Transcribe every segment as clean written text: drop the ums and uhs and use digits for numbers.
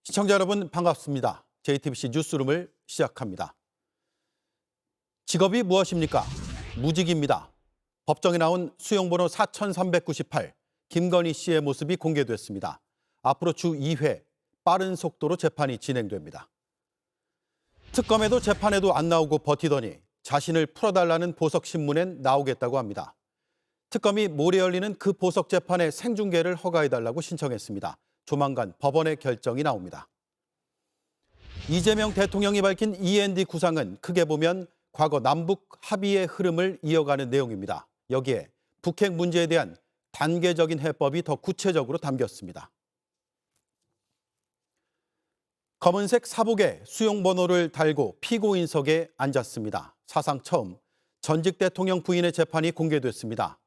시청자 여러분 반갑습니다. JTBC 뉴스룸을 시작합니다. 직업이 무엇입니까? 무직입니다. 법정에 나온 수용번호 4398 김건희 씨의 모습이 공개됐습니다. 앞으로 주 2회 빠른 속도로 재판이 진행됩니다. 특검에도 재판에도 안 나오고 버티더니 자신을 풀어달라는 보석신문엔 나오겠다고 합니다. 특검이 모레 열리는 그 보석 재판의 생중계를 허가해달라고 신청했습니다. 조만간 법원의 결정이 나옵니다. 이재명 대통령이 밝힌 E&D 구상은 크게 보면 과거 남북 합의의 흐름을 이어가는 내용입니다. 여기에 북핵 문제에 대한 단계적인 해법이 더 구체적으로 담겼습니다. 검은색 사복에 수용번호를 달고 피고인석에 앉았습니다. 사상 처음 전직 대통령 부인의 재판이 공개됐습니다.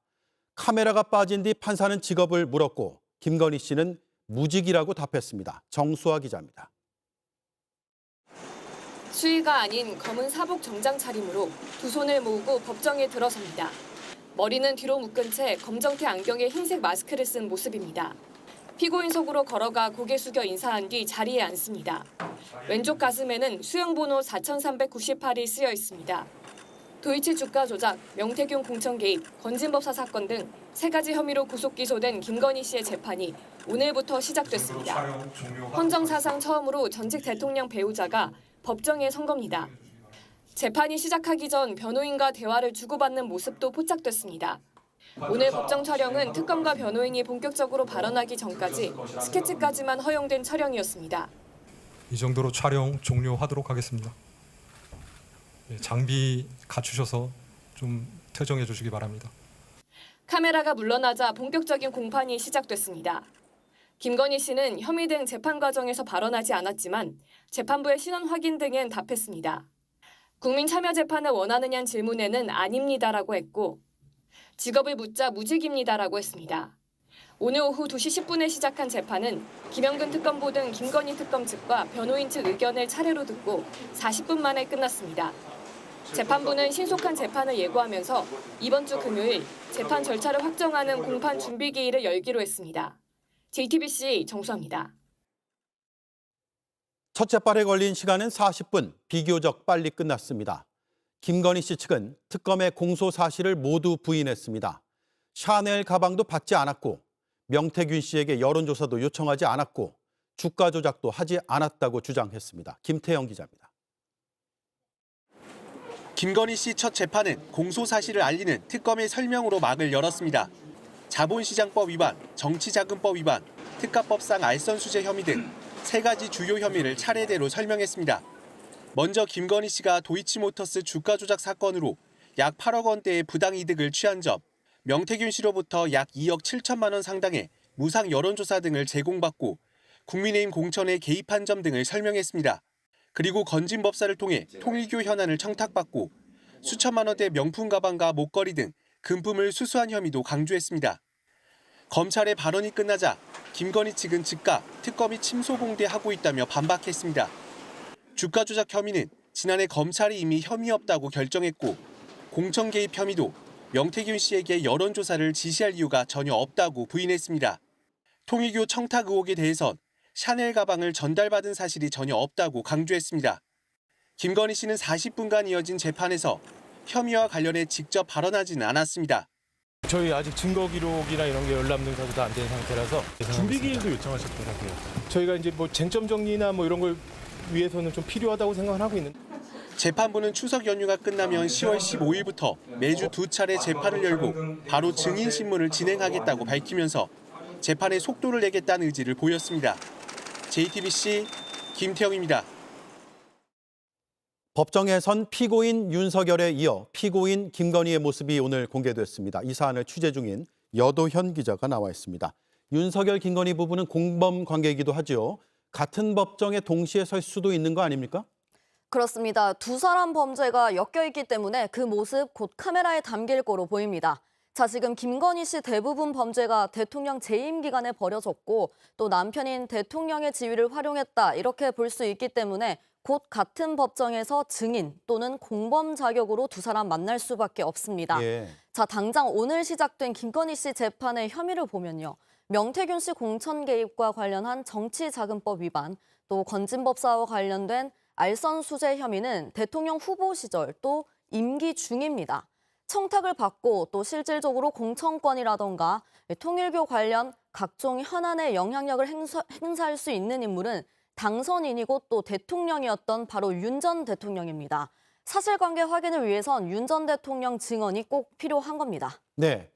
카메라가 빠진 뒤 판사는 직업을 물었고 김건희 씨는 무직이라고 답했습니다. 정수아 기자입니다. 수의가 아닌 검은 사복 정장 차림으로 두 손을 모으고 법정에 들어섭니다. 머리는 뒤로 묶은 채 검정테 안경에 흰색 마스크를 쓴 모습입니다. 피고인석으로 걸어가 고개 숙여 인사한 뒤 자리에 앉습니다. 왼쪽 가슴에는 수용번호 4398이 쓰여 있습니다. 도이치 주가 조작, 명태균 공천 개입, 건진법사 사건 등 3가지 혐의로 구속 기소된 김건희 씨의 재판이 오늘부터 시작됐습니다. 헌정 사상 처음으로 전직 대통령 배우자가 법정에 선 겁니다. 재판이 시작하기 전 변호인과 대화를 주고받는 모습도 포착됐습니다. 오늘 법정 촬영은 특검과 변호인이 본격적으로 발언하기 전까지 스케치까지만 허용된 촬영이었습니다. 이 정도로 촬영 종료하도록 하겠습니다. 장비 갖추셔서 좀 퇴정해 주시기 바랍니다. 카메라가 물러나자 본격적인 공판이 시작됐습니다. 김건희 씨는 혐의 등 재판 과정에서 발언하지 않았지만 재판부의 신원 확인 등엔 답했습니다. 국민 참여 재판을 원하느냐는 질문에는 아닙니다라고 했고 직업을 묻자 무직입니다라고 했습니다. 오늘 오후 2시 10분에 시작한 재판은 김영근 특검보 등 김건희 특검 측과 변호인 측 의견을 차례로 듣고 40분 만에 끝났습니다. 재판부는 신속한 재판을 예고하면서 이번 주 금요일 재판 절차를 확정하는 공판 준비기일을 열기로 했습니다. JTBC 정수아입니다. 첫 재판에 걸린 시간은 40분, 비교적 빨리 끝났습니다. 김건희 씨 측은 특검의 공소 사실을 모두 부인했습니다. 샤넬 가방도 받지 않았고 명태균 씨에게 여론조사도 요청하지 않았고 주가 조작도 하지 않았다고 주장했습니다. 김태영 기자입니다. 김건희 씨 첫 재판은 공소 사실을 알리는 특검의 설명으로 막을 열었습니다. 자본시장법 위반, 정치자금법 위반, 특가법상 알선수재 혐의 등 3가지 주요 혐의를 차례대로 설명했습니다. 먼저 김건희 씨가 도이치모터스 주가 조작 사건으로 약 8억 원대의 부당이득을 취한 점, 명태균 씨로부터 약 2억 7천만 원 상당의 무상 여론조사 등을 제공받고 국민의힘 공천에 개입한 점 등을 설명했습니다. 그리고 건진법사를 통해 통일교 현안을 청탁받고 수천만 원대 명품 가방과 목걸이 등 금품을 수수한 혐의도 강조했습니다. 검찰의 발언이 끝나자 김건희 측은 즉각 특검이 침소봉대하고 있다며 반박했습니다. 주가 조작 혐의는 지난해 검찰이 이미 혐의 없다고 결정했고 공천 개입 혐의도 명태균 씨에게 여론조사를 지시할 이유가 전혀 없다고 부인했습니다. 통일교 청탁 의혹에 대해선 샤넬 가방을 전달받은 사실이 전혀 없다고 강조했습니다. 김건희 씨는 40분간 이어진 재판에서 혐의와 관련해 직접 발언하지는 않았습니다. 저희 아직 증거 기록이나 이런 게 열람등사도 다 안 된 상태라서 준비기일도 요청하셨더라고요. 저희가 이제 뭐 쟁점 정리나 뭐 이런 걸 위해서는 좀 필요하다고 생각을 하고 있는. 재판부는 추석 연휴가 끝나면 10월 15일부터 매주 2차례 재판을 열고 바로 증인 신문을 진행하겠다고 밝히면서 재판에 속도를 내겠다는 의지를 보였습니다. JTBC 김태영입니다. 법정에 선 피고인 윤석열에 이어 피고인 김건희의 모습이 오늘 공개됐습니다. 이 사안을 취재 중인 여도현 기자가 나와 있습니다. 윤석열, 김건희 부부는 공범 관계이기도 하죠. 같은 법정에 동시에 설 수도 있는 거 아닙니까? 그렇습니다. 두 사람 범죄가 엮여있기 때문에 그 모습 곧 카메라에 담길 거로 보입니다. 자, 지금 김건희 씨 대부분 범죄가 대통령 재임 기간에 벌여졌고 또 남편인 대통령의 지위를 활용했다 이렇게 볼 수 있기 때문에 곧 같은 법정에서 증인 또는 공범 자격으로 두 사람 만날 수밖에 없습니다. 예. 자, 당장 오늘 시작된 김건희 씨 재판의 혐의를 보면요. 명태균 씨 공천 개입과 관련한 정치자금법 위반, 또 건진법사와 관련된 알선 수재 혐의는 대통령 후보 시절 또 임기 중입니다. 청탁을 받고 또 실질적으로 공천권이라던가 통일교 관련 각종 현안에 영향력을 행사할 수 있는 인물은 당선인이고 또 대통령이었던 바로 윤 전 대통령입니다. 사실관계 확인을 위해선 윤 전 대통령 증언이 꼭 필요한 겁니다. 네.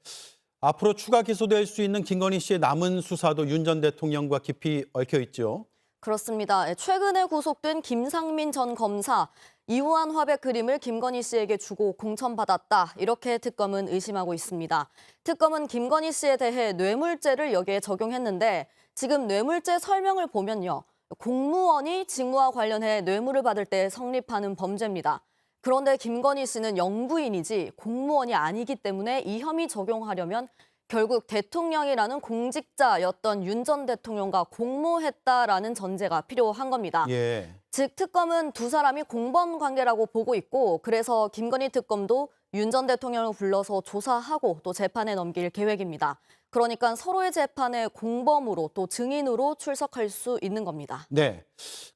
앞으로 추가 기소될 수 있는 김건희 씨의 남은 수사도 윤 전 대통령과 깊이 얽혀 있죠. 그렇습니다. 최근에 구속된 김상민 전 검사, 이우한 화백 그림을 김건희 씨에게 주고 공천받았다. 이렇게 특검은 의심하고 있습니다. 특검은 김건희 씨에 대해 뇌물죄를 여기에 적용했는데 지금 뇌물죄 설명을 보면요. 공무원이 직무와 관련해 뇌물을 받을 때 성립하는 범죄입니다. 그런데 김건희 씨는 영부인이지 공무원이 아니기 때문에 이 혐의 적용하려면 결국 대통령이라는 공직자였던 윤 전 대통령과 공모했다라는 전제가 필요한 겁니다. 예. 즉 특검은 두 사람이 공범 관계라고 보고 있고 그래서 김건희 특검도 윤 전 대통령을 불러서 조사하고 또 재판에 넘길 계획입니다. 그러니까 서로의 재판에 공범으로 또 증인으로 출석할 수 있는 겁니다. 네.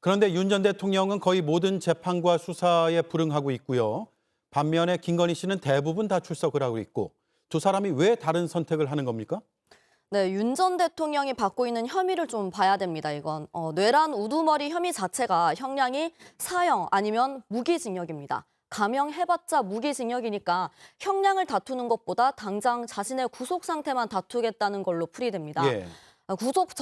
그런데 윤 전 대통령은 거의 모든 재판과 수사에 불응하고 있고요. 반면에 김건희 씨는 대부분 다 출석을 하고 있고 두 사람이 왜 다른 선택을 하는 겁니까? 네, 윤 전 대통령이 받고 있는 혐의를 좀 봐야 됩니다. 이건 뇌란 우두머리 혐의 자체가 형량이 사형 아니면 무기징역입니다. 감형해봤자 무기징역이니까 형량을 다투는 것보다 당장 자신의 구속 상태만 다투겠다는 걸로 풀이됩니다. 예. 구속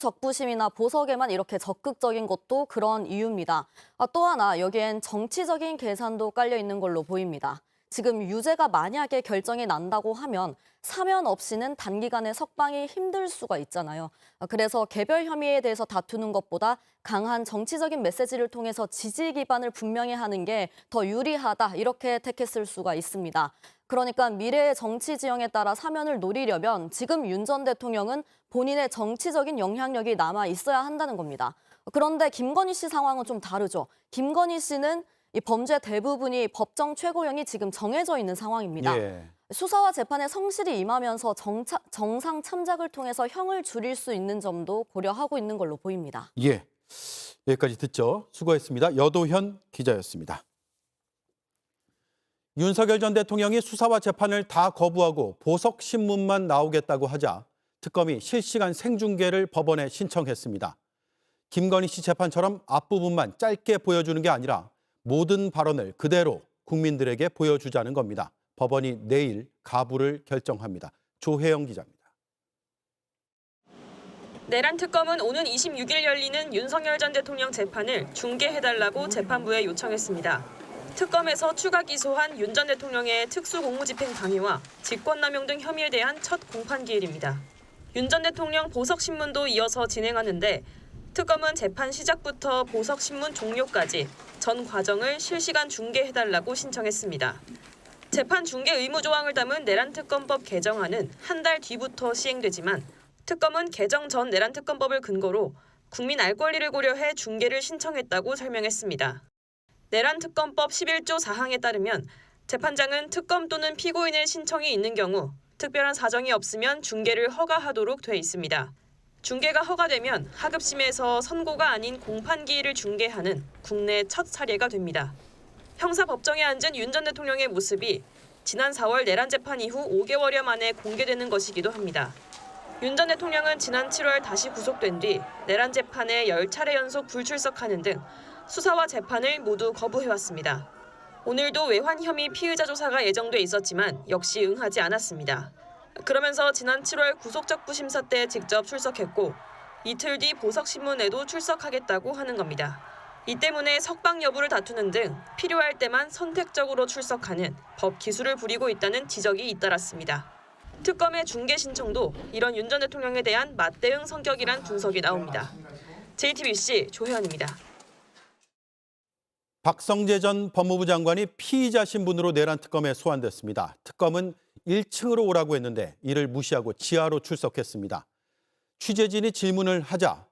적부심이나 보석에만 이렇게 적극적인 것도 그런 이유입니다. 또 하나 여기엔 정치적인 계산도 깔려 있는 걸로 보입니다. 지금 유죄가 만약에 결정이 난다고 하면 사면 없이는 단기간에 석방이 힘들 수가 있잖아요. 그래서 개별 혐의에 대해서 다투는 것보다 강한 정치적인 메시지를 통해서 지지 기반을 분명히 하는 게 더 유리하다 이렇게 택했을 수가 있습니다. 그러니까 미래의 정치 지형에 따라 사면을 노리려면 지금 윤 전 대통령은 본인의 정치적인 영향력이 남아 있어야 한다는 겁니다. 그런데 김건희 씨 상황은 좀 다르죠. 김건희 씨는 이 범죄 대부분이 법정 최고형이 지금 정해져 있는 상황입니다. 예. 수사와 재판에 성실히 임하면서 정상 참작을 통해서 형을 줄일 수 있는 점도 고려하고 있는 걸로 보입니다. 예. 여기까지 듣죠. 수고했습니다. 여도현 기자였습니다. 윤석열 전 대통령이 수사와 재판을 다 거부하고 보석 신문만 나오겠다고 하자 특검이 실시간 생중계를 법원에 신청했습니다. 김건희 씨 재판처럼 앞부분만 짧게 보여주는 게 아니라 모든 발언을 그대로 국민들에게 보여주자는 겁니다. 법원이 내일 가부를 결정합니다. 조혜영 기자입니다. 내란 특검은 오는 26일 열리는 윤석열 전 대통령 재판을 중계해달라고 재판부에 요청했습니다. 특검에서 추가 기소한 윤 전 대통령의 특수공무집행 방해와 직권남용 등 혐의에 대한 첫 공판기일입니다. 윤 전 대통령 보석신문도 이어서 진행하는데 특검은 재판 시작부터 보석신문 종료까지 전 과정을 실시간 중계해달라고 신청했습니다. 재판 중계 의무 조항을 담은 내란특검법 개정안은 한 달 뒤부터 시행되지만 특검은 개정 전 내란특검법을 근거로 국민 알 권리를 고려해 중계를 신청했다고 설명했습니다. 내란특검법 11조 4항에 따르면 재판장은 특검 또는 피고인의 신청이 있는 경우 특별한 사정이 없으면 중계를 허가하도록 돼 있습니다. 중계가 허가되면 하급심에서 선고가 아닌 공판기일을 중계하는 국내 첫 사례가 됩니다. 형사법정에 앉은 윤 전 대통령의 모습이 지난 4월 내란 재판 이후 5개월여 만에 공개되는 것이기도 합니다. 윤 전 대통령은 지난 7월 다시 구속된 뒤 내란 재판에 10차례 연속 불출석하는 등 수사와 재판을 모두 거부해왔습니다. 오늘도 외환 혐의 피의자 조사가 예정돼 있었지만 역시 응하지 않았습니다. 그러면서 지난 7월 구속적부 심사 때 직접 출석했고 이틀 뒤 보석신문에도 출석하겠다고 하는 겁니다. 이 때문에 석방 여부를 다투는 등 필요할 때만 선택적으로 출석하는 법 기술을 부리고 있다는 지적이 잇따랐습니다. 특검의 중계 신청도 이런 윤 전 대통령에 대한 맞대응 성격이란 분석이 나옵니다. JTBC 조혜연입니다. 박성재 전 법무부 장관이 피의자 신분으로 내란 특검에 소환됐습니다. 특검은 1층으로 오라고 했는데 이를 무시하고 지하로 출석했습니다. 취재진이 질문을 하자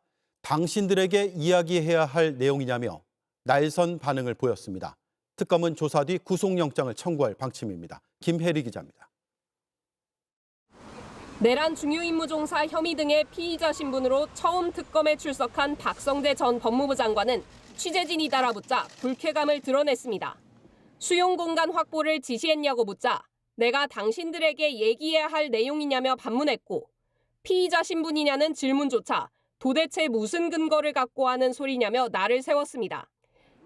당신들에게 이야기해야 할 내용이냐며 날선 반응을 보였습니다. 특검은 조사 뒤 구속영장을 청구할 방침입니다. 김혜리 기자입니다. 내란 중요임무 종사 혐의 등의 피의자 신분으로 처음 특검에 출석한 박성재 전 법무부 장관은 취재진이 따라붙자 불쾌감을 드러냈습니다. 수용 공간 확보를 지시했냐고 묻자 내가 당신들에게 얘기해야 할 내용이냐며 반문했고 피의자 신분이냐는 질문조차 도대체 무슨 근거를 갖고 하는 소리냐며 나를 세웠습니다.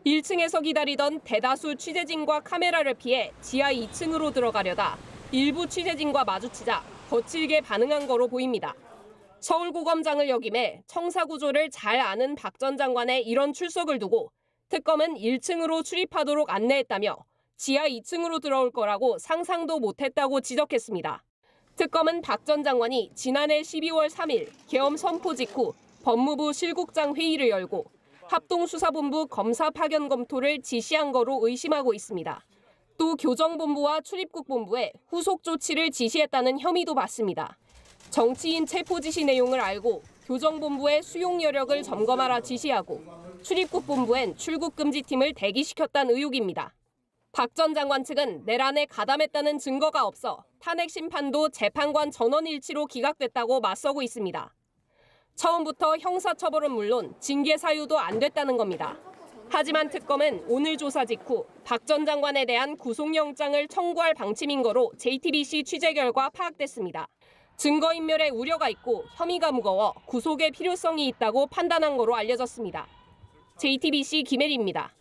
1층에서 기다리던 대다수 취재진과 카메라를 피해 지하 2층으로 들어가려다 일부 취재진과 마주치자 거칠게 반응한 거로 보입니다. 서울고검장을 역임해 청사구조를 잘 아는 박 전 장관의 이런 출석을 두고 특검은 1층으로 출입하도록 안내했다며 지하 2층으로 들어올 거라고 상상도 못했다고 지적했습니다. 특검은 박 전 장관이 지난해 12월 3일 계엄 선포 직후 법무부 실국장 회의를 열고 합동수사본부 검사 파견 검토를 지시한 거로 의심하고 있습니다. 또 교정본부와 출입국본부에 후속 조치를 지시했다는 혐의도 받습니다. 정치인 체포 지시 내용을 알고 교정본부의 수용 여력을 점검하라 지시하고 출입국본부엔 출국금지팀을 대기시켰다는 의혹입니다. 박 전 장관 측은 내란에 가담했다는 증거가 없어 탄핵 심판도 재판관 전원 일치로 기각됐다고 맞서고 있습니다. 처음부터 형사처벌은 물론 징계 사유도 안 됐다는 겁니다. 하지만 특검은 오늘 조사 직후 박 전 장관에 대한 구속영장을 청구할 방침인 거로 JTBC 취재 결과 파악됐습니다. 증거인멸의 우려가 있고 혐의가 무거워 구속의 필요성이 있다고 판단한 거로 알려졌습니다. JTBC 김혜리입니다.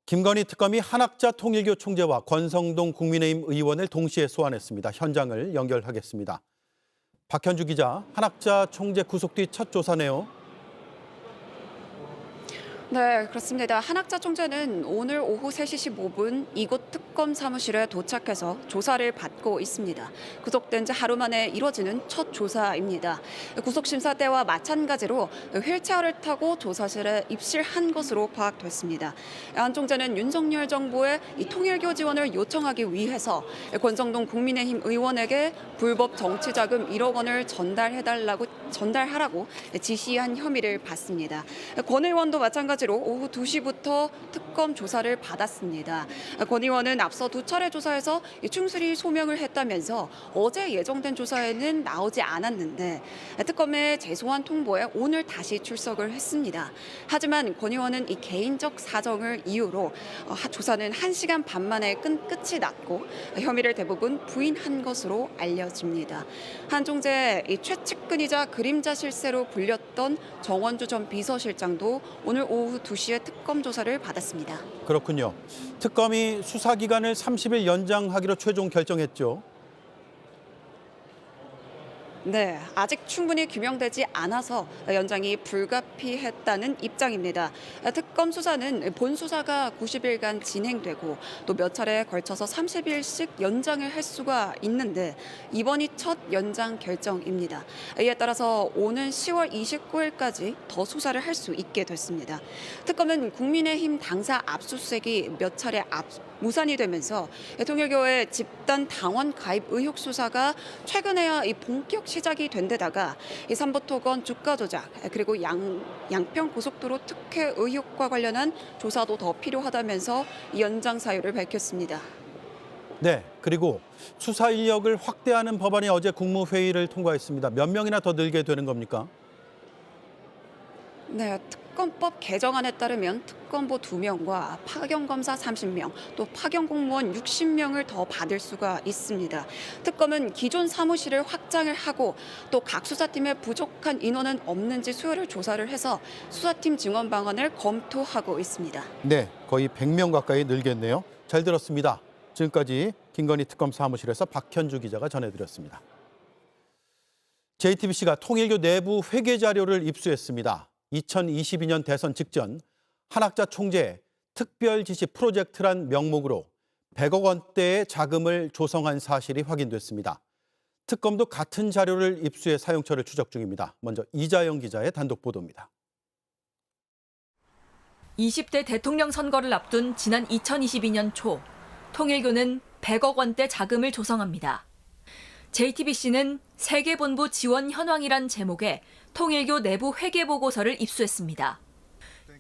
김건희 특검이 한학자 통일교 총재와 권성동 국민의힘 의원을 동시에 소환했습니다. 현장을 연결하겠습니다. 박현주 기자, 한학자 총재 구속 뒤 첫 조사네요. 네, 그렇습니다. 한학자 총재는 오늘 오후 3시 15분 이곳 특검 사무실에 도착해서 조사를 받고 있습니다. 구속된 지 하루 만에 이뤄지는 첫 조사입니다. 구속심사 때와 마찬가지로 휠체어를 타고 조사실에 입실한 것으로 파악됐습니다. 한 총재는 윤석열 정부의 이 통일교 지원을 요청하기 위해서 권성동 국민의힘 의원에게 불법 정치자금 1억 원을 전달하라고 지시한 혐의를 받습니다. 권 의원도 마찬가지로 오후 2시부터 특검 조사를 받았습니다. 권 의원은 앞서 두 차례 조사에서 충실히 소명을 했다면서 어제 예정된 조사에는 나오지 않았는데 특검의 재소환 통보에 오늘 다시 출석을 했습니다. 하지만 권 의원은 이 개인적 사정을 이유로 조사는 1시간 반 만에 끝이 났고 혐의를 대부분 부인한 것으로 알려집니다. 한 총재 최측근이자 그림자 실세로 불렸던 정원주 전 비서실장도 오늘 오후 2시에 특검 조사를 받았습니다. 그렇군요. 특검이 수사기간을 30일 연장하기로 최종 결정했죠. 네, 아직 충분히 규명되지 않아서 연장이 불가피했다는 입장입니다. 특검 수사는 본 수사가 90일간 진행되고 또 몇 차례에 걸쳐서 30일씩 연장을 할 수가 있는데 이번이 첫 연장 결정입니다. 이에 따라서 오는 10월 29일까지 더 수사를 할 수 있게 됐습니다. 특검은 국민의힘 당사 압수수색이 몇 차례 무산이 되면서 통일교의 집단 당원 가입 의혹 수사가 최근에야 본격 시작이 된 데다가 이 삼부토건 주가 조작 그리고 양평 고속도로 특혜 의혹과 관련한 조사도 더 필요하다면서 연장 사유를 밝혔습니다. 네, 그리고 수사 인력을 확대하는 법안이 어제 국무회의를 통과했습니다. 몇 명이나 더 늘게 되는 겁니까? 네, 특검법 개정안에 따르면 특검보 2명과 파견검사 30명, 또 파견공무원 60명을 더 받을 수가 있습니다. 특검은 기존 사무실을 확장을 하고 또 각 수사팀에 부족한 인원은 없는지 수요를 조사를 해서 수사팀 증원 방안을 검토하고 있습니다. 네, 거의 100명 가까이 늘겠네요. 잘 들었습니다. 지금까지 김건희 특검 사무실에서 박현주 기자가 전해드렸습니다. JTBC가 통일교 내부 회계 자료를 입수했습니다. 2022년 대선 직전 한학자 총재의 특별 지시 프로젝트란 명목으로 100억 원대의 자금을 조성한 사실이 확인됐습니다. 특검도 같은 자료를 입수해 사용처를 추적 중입니다. 먼저 이자영 기자의 단독 보도입니다. 20대 대통령 선거를 앞둔 지난 2022년 초 통일교는 100억 원대 자금을 조성합니다. JTBC는 세계본부 지원 현황이란 제목의 통일교 내부 회계 보고서를 입수했습니다.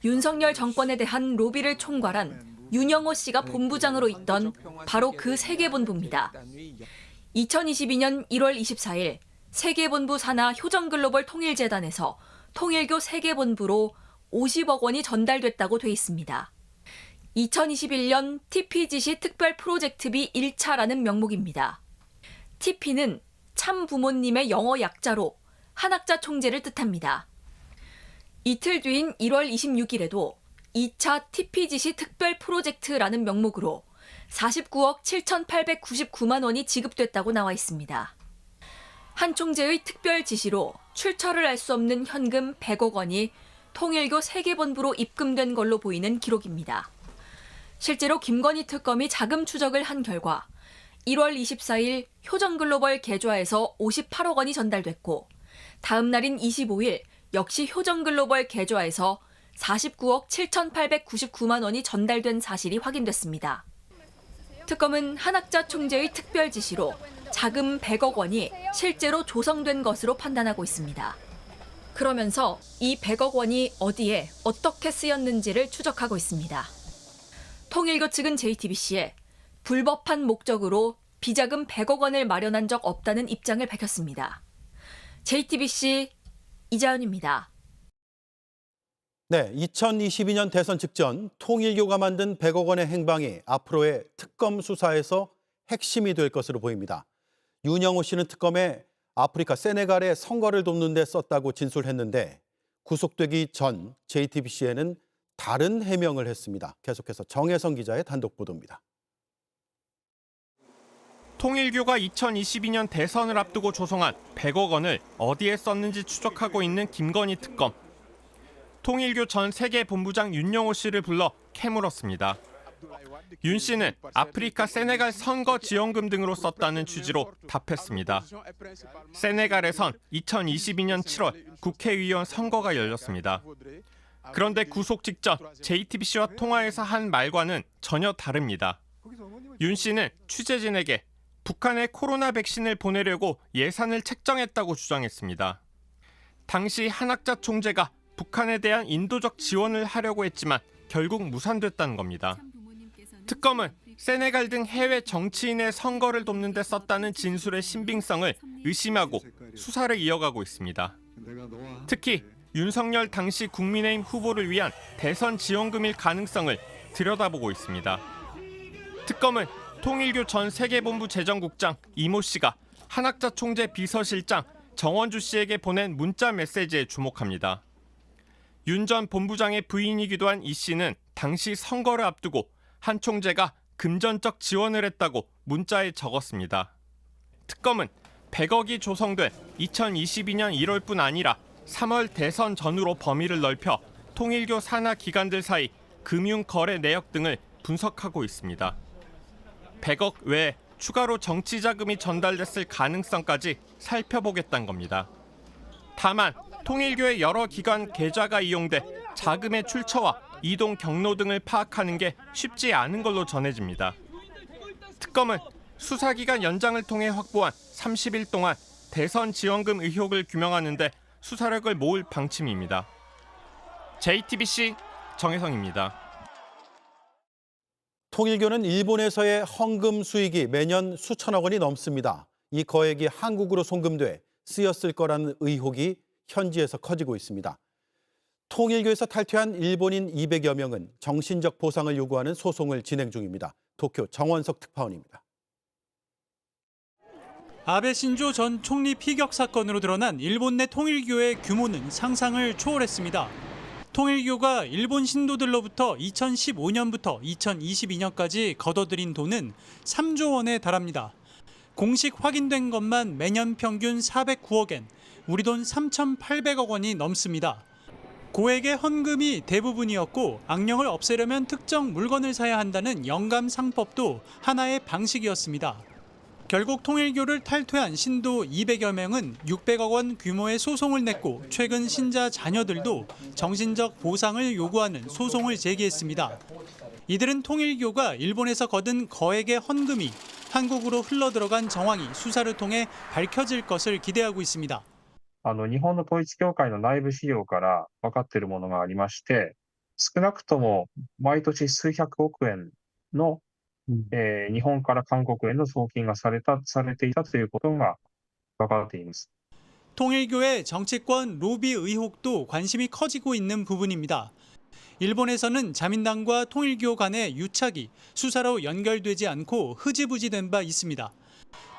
윤석열 정권에 대한 로비를 총괄한 윤영호 씨가 본부장으로 있던 바로 그 세계본부입니다. 2022년 1월 24일 세계본부 산하 효정글로벌 통일재단에서 통일교 세계본부로 50억 원이 전달됐다고 돼 있습니다. 2021년 TPGC 특별 프로젝트비 1차라는 명목입니다. TP는 참 부모님의 영어 약자로 한학자 총재를 뜻합니다. 이틀 뒤인 1월 26일에도 2차 TPGC 특별 프로젝트라는 명목으로 49억 7,899만 원이 지급됐다고 나와 있습니다. 한 총재의 특별 지시로 출처를 알 수 없는 현금 100억 원이 통일교 세계본부로 입금된 걸로 보이는 기록입니다. 실제로 김건희 특검이 자금 추적을 한 결과 1월 24일 효정글로벌 계좌에서 58억 원이 전달됐고 다음 날인 25일 역시 효정글로벌 계좌에서 49억 7,899만 원이 전달된 사실이 확인됐습니다. 특검은 한학자 총재의 특별 지시로 자금 100억 원이 실제로 조성된 것으로 판단하고 있습니다. 그러면서 이 100억 원이 어디에 어떻게 쓰였는지를 추적하고 있습니다. 통일교 측은 JTBC에 불법한 목적으로 비자금 100억 원을 마련한 적 없다는 입장을 밝혔습니다. JTBC 이자연입니다. 네, 2022년 대선 직전 통일교가 만든 100억 원의 행방이 앞으로의 특검 수사에서 핵심이 될 것으로 보입니다. 윤영호 씨는 특검에 아프리카 세네갈의 선거를 돕는 데 썼다고 진술했는데 구속되기 전 JTBC에는 다른 해명을 했습니다. 계속해서 정혜성 기자의 단독 보도입니다. 통일교가 2022년 대선을 앞두고 조성한 100억 원을 어디에 썼는지 추적하고 있는 김건희 특검. 통일교 전 세계본부장 윤영호 씨를 불러 캐물었습니다. 윤 씨는 아프리카 세네갈 선거 지원금 등으로 썼다는 취지로 답했습니다. 세네갈에선 2022년 7월 국회의원 선거가 열렸습니다. 그런데 구속 직전 JTBC와 통화에서 한 말과는 전혀 다릅니다. 윤 씨는 취재진에게 북한에 코로나 백신을 보내려고 예산을 책정했다고 주장했습니다. 당시 한학자 총재가 북한에 대한 인도적 지원을 하려고 했지만 결국 무산됐다는 겁니다. 특검은 세네갈 등 해외 정치인의 선거를 돕는 데 썼다는 진술의 신빙성을 의심하고 수사를 이어가고 있습니다. 특히 윤석열 당시 국민의힘 후보를 위한 대선 지원금일 가능성을 들여다보고 있습니다. 특검은 통일교 전 세계본부 재정국장 이모 씨가 한학자 총재 비서실장 정원주 씨에게 보낸 문자 메시지에 주목합니다. 윤 전 본부장의 부인이기도 한 이 씨는 당시 선거를 앞두고 한 총재가 금전적 지원을 했다고 문자에 적었습니다. 특검은 100억이 조성돼 2022년 1월뿐 아니라 3월 대선 전후로 범위를 넓혀 통일교 산하 기관들 사이 금융 거래 내역 등을 분석하고 있습니다. 100억 외에 추가로 정치 자금이 전달됐을 가능성까지 살펴보겠다는 겁니다. 다만 통일교의 여러 기관 계좌가 이용돼 자금의 출처와 이동 경로 등을 파악하는 게 쉽지 않은 걸로 전해집니다. 특검은 수사기간 연장을 통해 확보한 30일 동안 대선 지원금 의혹을 규명하는 데 수사력을 모을 방침입니다. JTBC 정혜성입니다. 통일교는 일본에서의 헌금 수익이 매년 수천억 원이 넘습니다. 이 거액이 한국으로 송금돼 쓰였을 거라는 의혹이 현지에서 커지고 있습니다. 통일교에서 탈퇴한 일본인 200여 명은 정신적 보상을 요구하는 소송을 진행 중입니다. 도쿄 정원석 특파원입니다. 아베 신조 전 총리 피격 사건으로 드러난 일본 내 통일교의 규모는 상상을 초월했습니다. 통일교가 일본 신도들로부터 2015년부터 2022년까지 거둬들인 돈은 3조 원에 달합니다. 공식 확인된 것만 매년 평균 409억엔, 우리 돈 3,800억 원이 넘습니다. 고액의 헌금이 대부분이었고 악령을 없애려면 특정 물건을 사야 한다는 영감상법도 하나의 방식이었습니다. 결국 통일교를 탈퇴한 신도 200여 명은 600억 원 규모의 소송을 냈고 최근 신자 자녀들도 정신적 보상을 요구하는 소송을 제기했습니다. 이들은 통일교가 일본에서 거둔 거액의 헌금이 한국으로 흘러들어간 정황이 수사를 통해 밝혀질 것을 기대하고 있습니다. 日本の統一教会の内部資料から分かっているものがありまして、少なくとも毎年数百億円の日本から韓国への送金がされていたということが分かっています。 통일교의 정치권 로비 의혹도 관심이 커지고 있는 부분입니다. 일본에서는 자민당과 통일교 간의 유착이 수사로 연결되지 않고 흐지부지된 바 있습니다.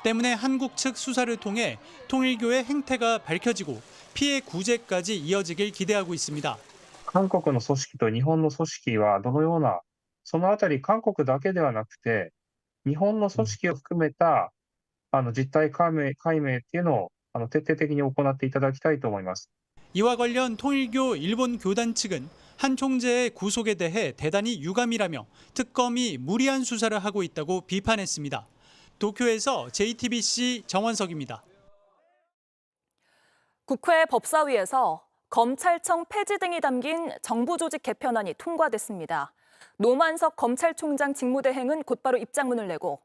때문에 한국 측 수사를 통해 통일교의 행태가 밝혀지고 피해 구제까지 이어지길 기대하고 있습니다. 韓国の組織と日本の組織はどのような、そのあたり韓国だけではなくて、日本の組織を含めた実態解明っていうのを徹底的に行っていただきたいと思います。 이와 관련 통일교 일본 교단 측은 한 총재의 구속에 대해 대단히 유감이라며 특검이 무리한 수사를 하고 있다고 비판했습니다. 도쿄에서 JTBC 정원석입니다. 국회 법사위에서 검찰청 폐지 등이 담긴 정부 조직 개편안이 통과됐습니다. 노만석 검찰총장 직무대행은 곧바로 입장문을 내고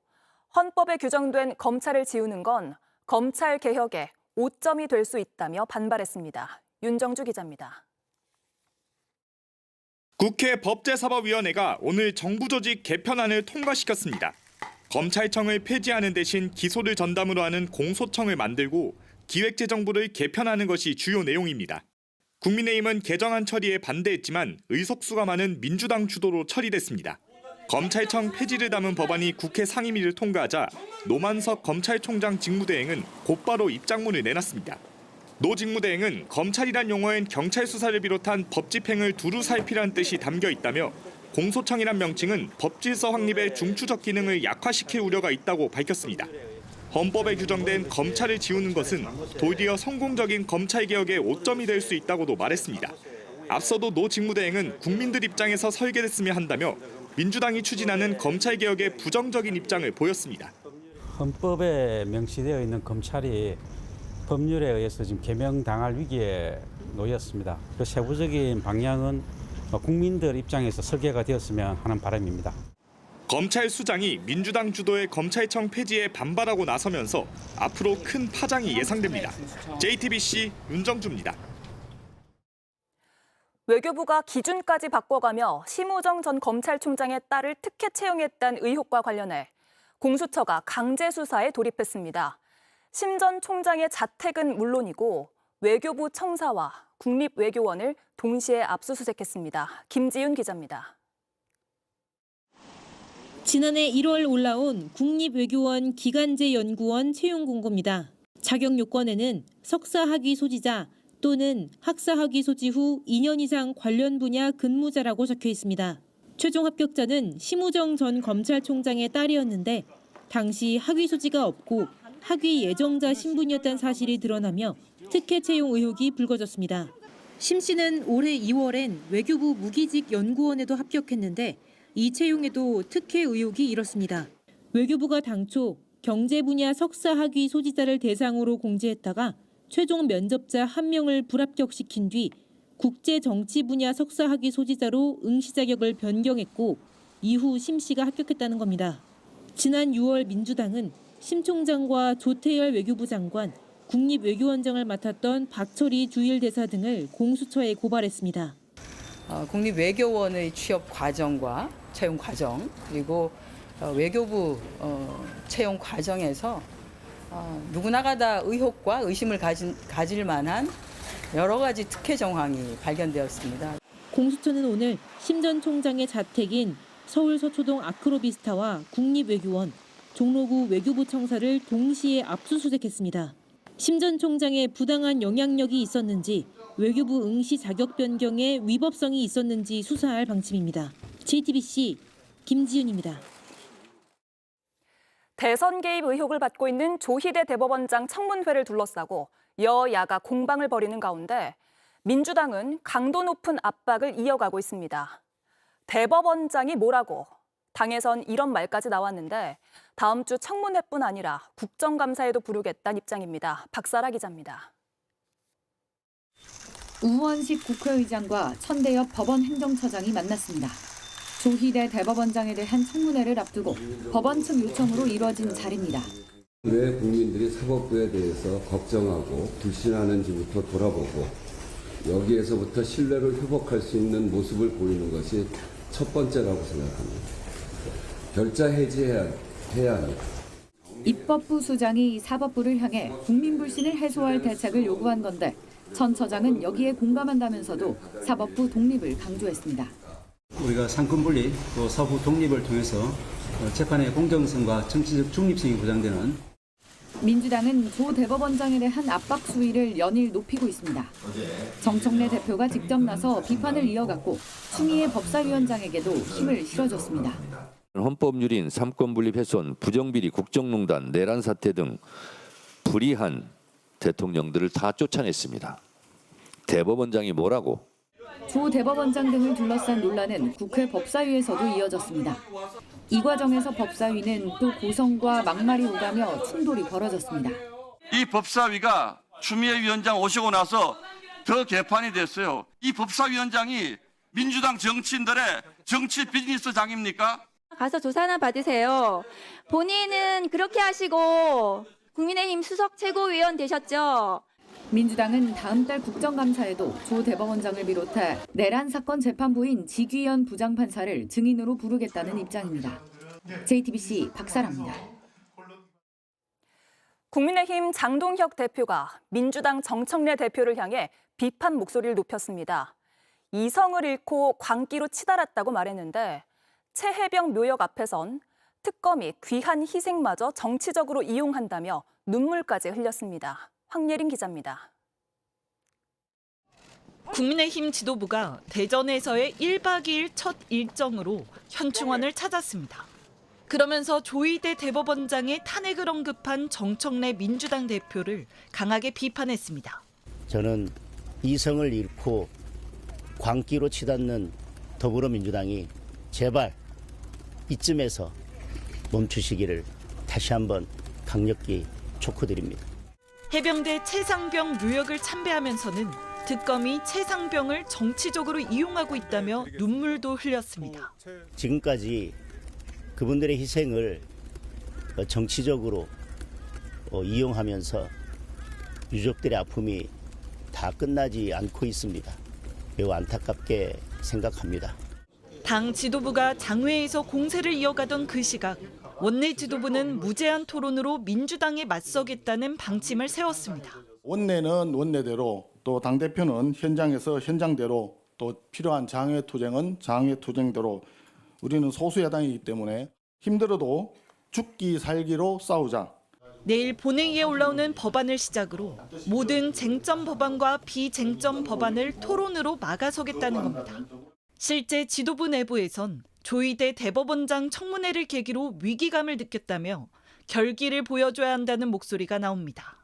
헌법에 규정된 검찰을 지우는 건 검찰 개혁의 오점이 될 수 있다며 반발했습니다. 윤정주 기자입니다. 국회 법제사법위원회가 오늘 정부조직 개편안을 통과시켰습니다. 검찰청을 폐지하는 대신 기소를 전담으로 하는 공소청을 만들고 기획재정부를 개편하는 것이 주요 내용입니다. 국민의힘은 개정안 처리에 반대했지만 의석수가 많은 민주당 주도로 처리됐습니다. 검찰청 폐지를 담은 법안이 국회 상임위를 통과하자 노만석 검찰총장 직무대행은 곧바로 입장문을 내놨습니다. 노 직무대행은 검찰이란 용어엔 경찰 수사를 비롯한 법 집행을 두루 살피라는 뜻이 담겨 있다며 공소청이란 명칭은 법질서 확립의 중추적 기능을 약화시킬 우려가 있다고 밝혔습니다. 헌법에 규정된 검찰을 지우는 것은 도리어 성공적인 검찰개혁의 오점이 될 수 있다고도 말했습니다. 앞서도 노 직무대행은 국민들 입장에서 설계됐으면 한다며 민주당이 추진하는 검찰개혁에 부정적인 입장을 보였습니다. 헌법에 명시되어 있는 검찰이 법률에 의해서 지금 개명당할 위기에 놓였습니다. 그 세부적인 방향은 국민들 입장에서 설계가 되었으면 하는 바람입니다. 검찰 수장이 민주당 주도의 검찰청 폐지에 반발하고 나서면서 앞으로 큰 파장이 예상됩니다. JTBC 윤정주입니다. 외교부가 기준까지 바꿔가며 심우정 전 검찰총장의 딸을 특혜 채용했다는 의혹과 관련해 공수처가 강제 수사에 돌입했습니다. 심 전 총장의 자택은 물론이고 외교부 청사와 국립외교원을 동시에 압수수색했습니다. 김지윤 기자입니다. 지난해 1월 올라온 국립외교원 기간제 연구원 채용 공고입니다. 자격 요건에는 석사학위 소지자 또는 학사학위 소지 후 2년 이상 관련 분야 근무자라고 적혀 있습니다. 최종 합격자는 심우정 전 검찰총장의 딸이었는데 당시 학위 소지가 없고 학위 예정자 신분이었다는 사실이 드러나며 특혜 채용 의혹이 불거졌습니다. 심 씨는 올해 2월엔 외교부 무기직 연구원에도 합격했는데 이 채용에도 특혜 의혹이 일었습니다. 외교부가 당초 경제 분야 석사 학위 소지자를 대상으로 공지했다가 최종 면접자 1명을 불합격시킨 뒤 국제 정치 분야 석사 학위 소지자로 응시 자격을 변경했고 이후 심 씨가 합격했다는 겁니다. 지난 6월 민주당은 심 총장과 조태열 외교부 장관, 국립외교원장을 맡았던 박철희 주일 대사 등을 공수처에 고발했습니다. 국립외교원의 취업 과정과 채용 과정 그리고 외교부 채용 과정에서 누구나가 다 의혹과 의심을 가질 만한 여러 가지 특혜 정황이 발견되었습니다. 공수처는 오늘 심 전 총장의 자택인 서울 서초동 아크로비스타와 국립외교원, 종로구 외교부 청사를 동시에 압수수색했습니다. 심 전 총장의 부당한 영향력이 있었는지 외교부 응시 자격 변경에 위법성이 있었는지 수사할 방침입니다. JTBC 김지윤입니다. 대선 개입 의혹을 받고 있는 조희대 대법원장 청문회를 둘러싸고 여야가 공방을 벌이는 가운데 민주당은 강도 높은 압박을 이어가고 있습니다. 대법원장이 뭐라고? 당에선 이런 말까지 나왔는데 다음 주 청문회뿐 아니라 국정감사에도 부르겠다는 입장입니다. 박사라 기자입니다. 우원식 국회의장과 천대엽 법원 행정처장이 만났습니다. 조희대 대법원장에 대한 청문회를 앞두고 법원 측 요청으로 이뤄진 자리입니다. 왜 국민들이 사법부에 대해서 걱정하고 불신하는지부터 돌아보고 여기에서부터 신뢰를 회복할 수 있는 모습을 보이는 것이 첫 번째라고 생각합니다. 결자 해지해야 합니다. 입법부 수장이 사법부를 향해 국민 불신을 해소할 대책을 요구한 건데 천 처장은 여기에 공감한다면서도 사법부 독립을 강조했습니다. 우리가 상권 분리 또 사법 독립을 통해서 재판의 공정성과 정치적 중립성이 보장되는 민주당은 조 대법원장에 대한 압박 수위를 연일 높이고 있습니다. 정청래 대표가 직접 나서 비판을 이어갔고 추미애 법사위원장에게도 힘을 실어줬습니다. 헌법유린, 삼권분립 훼손, 부정비리, 국정농단, 내란 사태 등 불이한 대통령들을 다 쫓아냈습니다. 대법원장이 뭐라고? 조 대법원장 등을 둘러싼 논란은 국회 법사위에서도 이어졌습니다. 이 과정에서 법사위는 또 고성과 막말이 오가며 충돌이 벌어졌습니다. 이 법사위가 추미애 위원장 오시고 나서 더 개판이 됐어요. 이 법사위원장이 민주당 정치인들의 정치 비즈니스장입니까? 가서 조사나 받으세요. 본인은 그렇게 하시고 국민의힘 수석 최고위원 되셨죠? 민주당은 다음 달 국정감사에도 조 대법원장을 비롯해 내란 사건 재판부인 지귀현 부장판사를 증인으로 부르겠다는 입장입니다. JTBC 박사라입니다. 국민의힘 장동혁 대표가 민주당 정청래 대표를 향해 비판 목소리를 높였습니다. 이성을 잃고 광기로 치달았다고 말했는데 최혜병 묘역 앞에선 특검이 귀한 희생마저 정치적으로 이용한다며 눈물까지 흘렸습니다. 황예린 기자입니다. 국민의힘 지도부가 대전에서의 1박 2일 첫 일정으로 현충원을 찾았습니다. 그러면서 조희대 대법원장의 탄핵을 언급한 정청래 민주당 대표를 강하게 비판했습니다. 저는 이성을 잃고 광기로 치닫는 더불어민주당이 제발 이쯤에서 멈추시기를 다시 한번 강력히 촉구드립니다. 해병대 최상병 묘역을 참배하면서는 특검이 최상병을 정치적으로 이용하고 있다며 눈물도 흘렸습니다. 지금까지 그분들의 희생을 정치적으로 이용하면서 유족들의 아픔이 다 끝나지 않고 있습니다. 매우 안타깝게 생각합니다. 당 지도부가 장외에서 공세를 이어가던 그 시각 원내 지도부는 무제한 토론으로 민주당에 맞서겠다는 방침을 세웠습니다. 원내는 원내대로 또 당대표는 현장에서 현장대로 또 필요한 장외 투쟁은 장외 투쟁대로 우리는 소수 야당이기 때문에 힘들어도 죽기 살기로 싸우자. 내일 본회의에 올라오는 법안을 시작으로 모든 쟁점 법안과 비쟁점 법안을 토론으로 막아서겠다는 겁니다. 실제 지도부 내부에선 조희대 대법원장 청문회를 계기로 위기감을 느꼈다며 결기를 보여줘야 한다는 목소리가 나옵니다.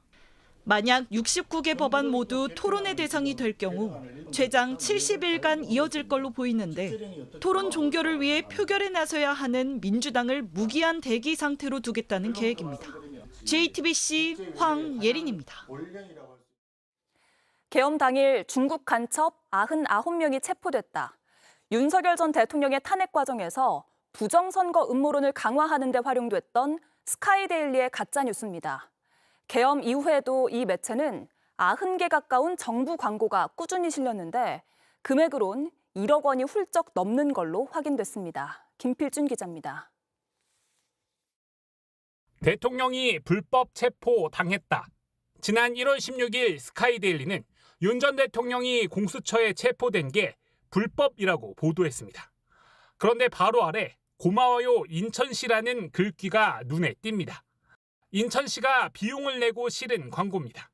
만약 69개 법안 모두 토론의 대상이 될 경우 최장 70일간 이어질 걸로 보이는데 토론 종결을 위해 표결에 나서야 하는 민주당을 무기한 대기 상태로 두겠다는 계획입니다. JTBC 황예린입니다. 계엄 당일 중국 간첩 99명이 체포됐다. 윤석열 전 대통령의 탄핵 과정에서 부정선거 음모론을 강화하는 데 활용됐던 스카이데일리의 가짜뉴스입니다. 계엄 이후에도 이 매체는 90개 가까운 정부 광고가 꾸준히 실렸는데 금액으론 1억 원이 훌쩍 넘는 걸로 확인됐습니다. 김필준 기자입니다. 대통령이 불법 체포당했다. 지난 1월 16일 스카이데일리는 윤 전 대통령이 공수처에 체포된 게 불법이라고 보도했습니다. 그런데 바로 아래 고마워요 인천시라는 글귀가 눈에 띕니다. 인천시가 비용을 내고 실은 광고입니다.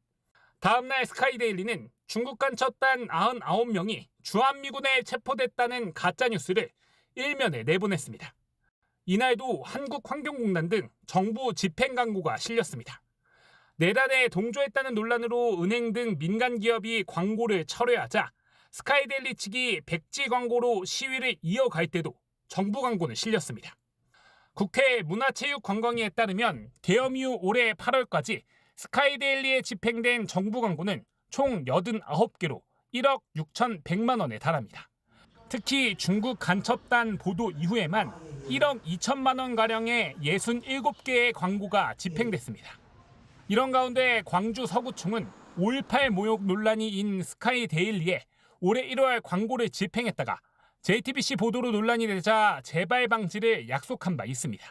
다음 날 스카이데일리는 중국 간첩단 99명이 주한미군에 체포됐다는 가짜뉴스를 일면에 내보냈습니다. 이날도 한국환경공단 등 정부 집행 광고가 실렸습니다. 내란에 동조했다는 논란으로 은행 등 민간 기업이 광고를 철회하자 스카이데일리 측이 백지 광고로 시위를 이어갈 때도 정부 광고는 실렸습니다. 국회 문화체육관광위에 따르면 계엄 이후 올해 8월까지 스카이데일리에 집행된 정부 광고는 총 89개로 1억 6,100만 원에 달합니다. 특히 중국 간첩단 보도 이후에만 1억 2천만 원가량의 67개의 광고가 집행됐습니다. 이런 가운데 광주 서구청은 5.18 모욕 논란이 인 스카이데일리에 올해 1월 광고를 집행했다가 JTBC 보도로 논란이 되자 재발 방지를 약속한 바 있습니다.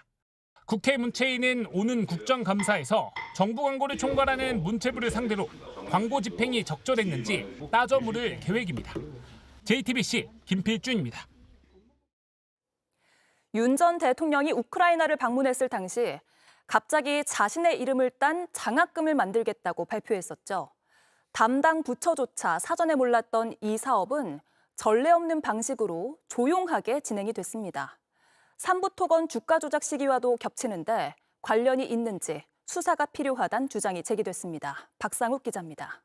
국회 문체위는 오는 국정감사에서 정부 광고를 총괄하는 문체부를 상대로 광고 집행이 적절했는지 따져 물을 계획입니다. JTBC 김필준입니다. 윤 전 대통령이 우크라이나를 방문했을 당시 갑자기 자신의 이름을 딴 장학금을 만들겠다고 발표했었죠. 담당 부처조차 사전에 몰랐던 이 사업은 전례 없는 방식으로 조용하게 진행이 됐습니다. 삼부토건 주가 조작 시기와도 겹치는데 관련이 있는지 수사가 필요하다는 주장이 제기됐습니다. 박상욱 기자입니다.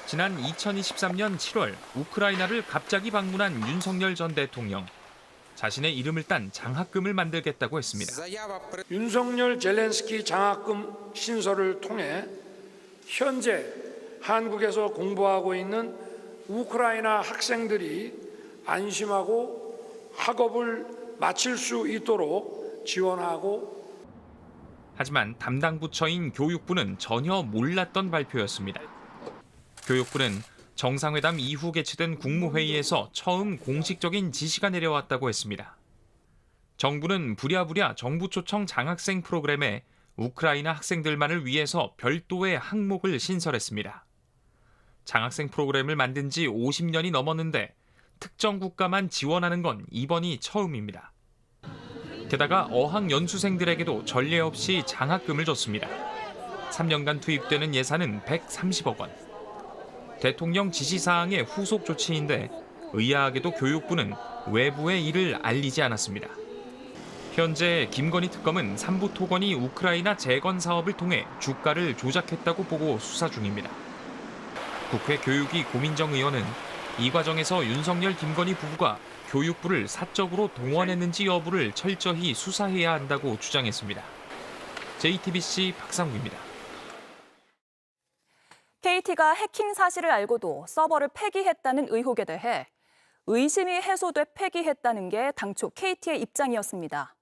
지난 2023년 7월 우크라이나를 갑자기 방문한 윤석열 전 대통령. 자신의 이름을 딴 장학금을 만들겠다고 했습니다. 윤석열 젤렌스키 장학금 신설을 통해 현재 한국에서 공부하고 있는 우크라이나 학생들이 안심하고 학업을 마칠 수 있도록 지원하고. 하지만 담당 부처인 교육부는 전혀 몰랐던 발표였습니다. 교육부는 정상회담 이후 개최된 국무회의에서 처음 공식적인 지시가 내려왔다고 했습니다. 정부는 부랴부랴 정부 초청 장학생 프로그램에 우크라이나 학생들만을 위해서 별도의 항목을 신설했습니다. 장학생 프로그램을 만든 지 50년이 넘었는데 특정 국가만 지원하는 건 이번이 처음입니다. 게다가 어학 연수생들에게도 전례 없이 장학금을 줬습니다. 3년간 투입되는 예산은 130억 원. 대통령 지시사항의 후속 조치인데 의아하게도 교육부는 외부의 이를 알리지 않았습니다. 현재 김건희 특검은 삼부토건이 우크라이나 재건 사업을 통해 주가를 조작했다고 보고 수사 중입니다. 국회 교육위 고민정 의원은 이 과정에서 윤석열 김건희 부부가 교육부를 사적으로 동원했는지 여부를 철저히 수사해야 한다고 주장했습니다. JTBC 박상구입니다. KT가 해킹 사실을 알고도 서버를 폐기했다는 의혹에 대해 의심이 해소돼 폐기했다는 게 당초 KT의 입장이었습니다.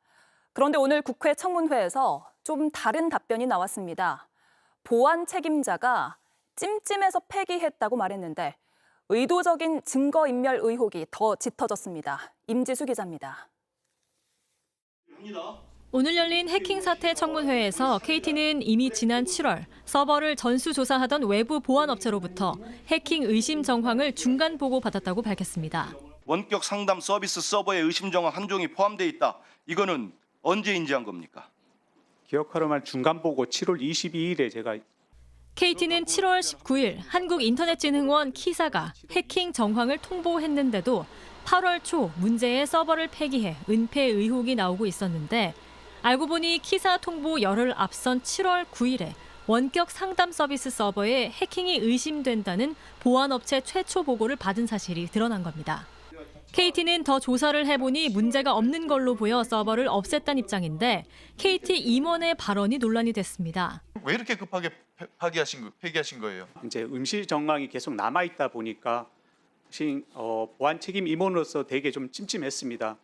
그런데 오늘 국회 청문회에서 좀 다른 답변이 나왔습니다. 보안 책임자가 찜찜해서 폐기했다고 말했는데 의도적인 증거인멸 의혹이 더 짙어졌습니다. 임지수 기자입니다. 오늘 열린 해킹 사태 청문회에서 KT는 이미 지난 7월 서버를 전수조사하던 외부 보안업체로부터 해킹 의심 정황을 중간 보고받았다고 밝혔습니다. 원격 상담 서비스 서버에 의심 정황 한 종이 포함되어 있다. 이거는 언제 인지한 겁니까? 기억하려면 중간 보고 7월 22일에 제가 KT는 7월 19일 한국인터넷진흥원 키사가 해킹 정황을 통보했는데도 8월 초 문제의 서버를 폐기해 은폐 의혹이 나오고 있었는데 알고 보니 키사 통보 열흘 앞선 7월 9일에 원격 상담 서비스 서버에 해킹이 의심된다는 보안업체 최초 보고를 받은 사실이 드러난 겁니다. KT는 더 조사를 해보니 문제가 없는 걸로 보여 서버를 없앴다는 입장인데 KT 임원의 발언이 논란이 됐습니다. 왜 이렇게 급하게 폐기하신 거예요? 이제 임시 정황이 계속 남아 있다 보니까 보안 책임 임원으로서 되게 좀 찜찜했습니다.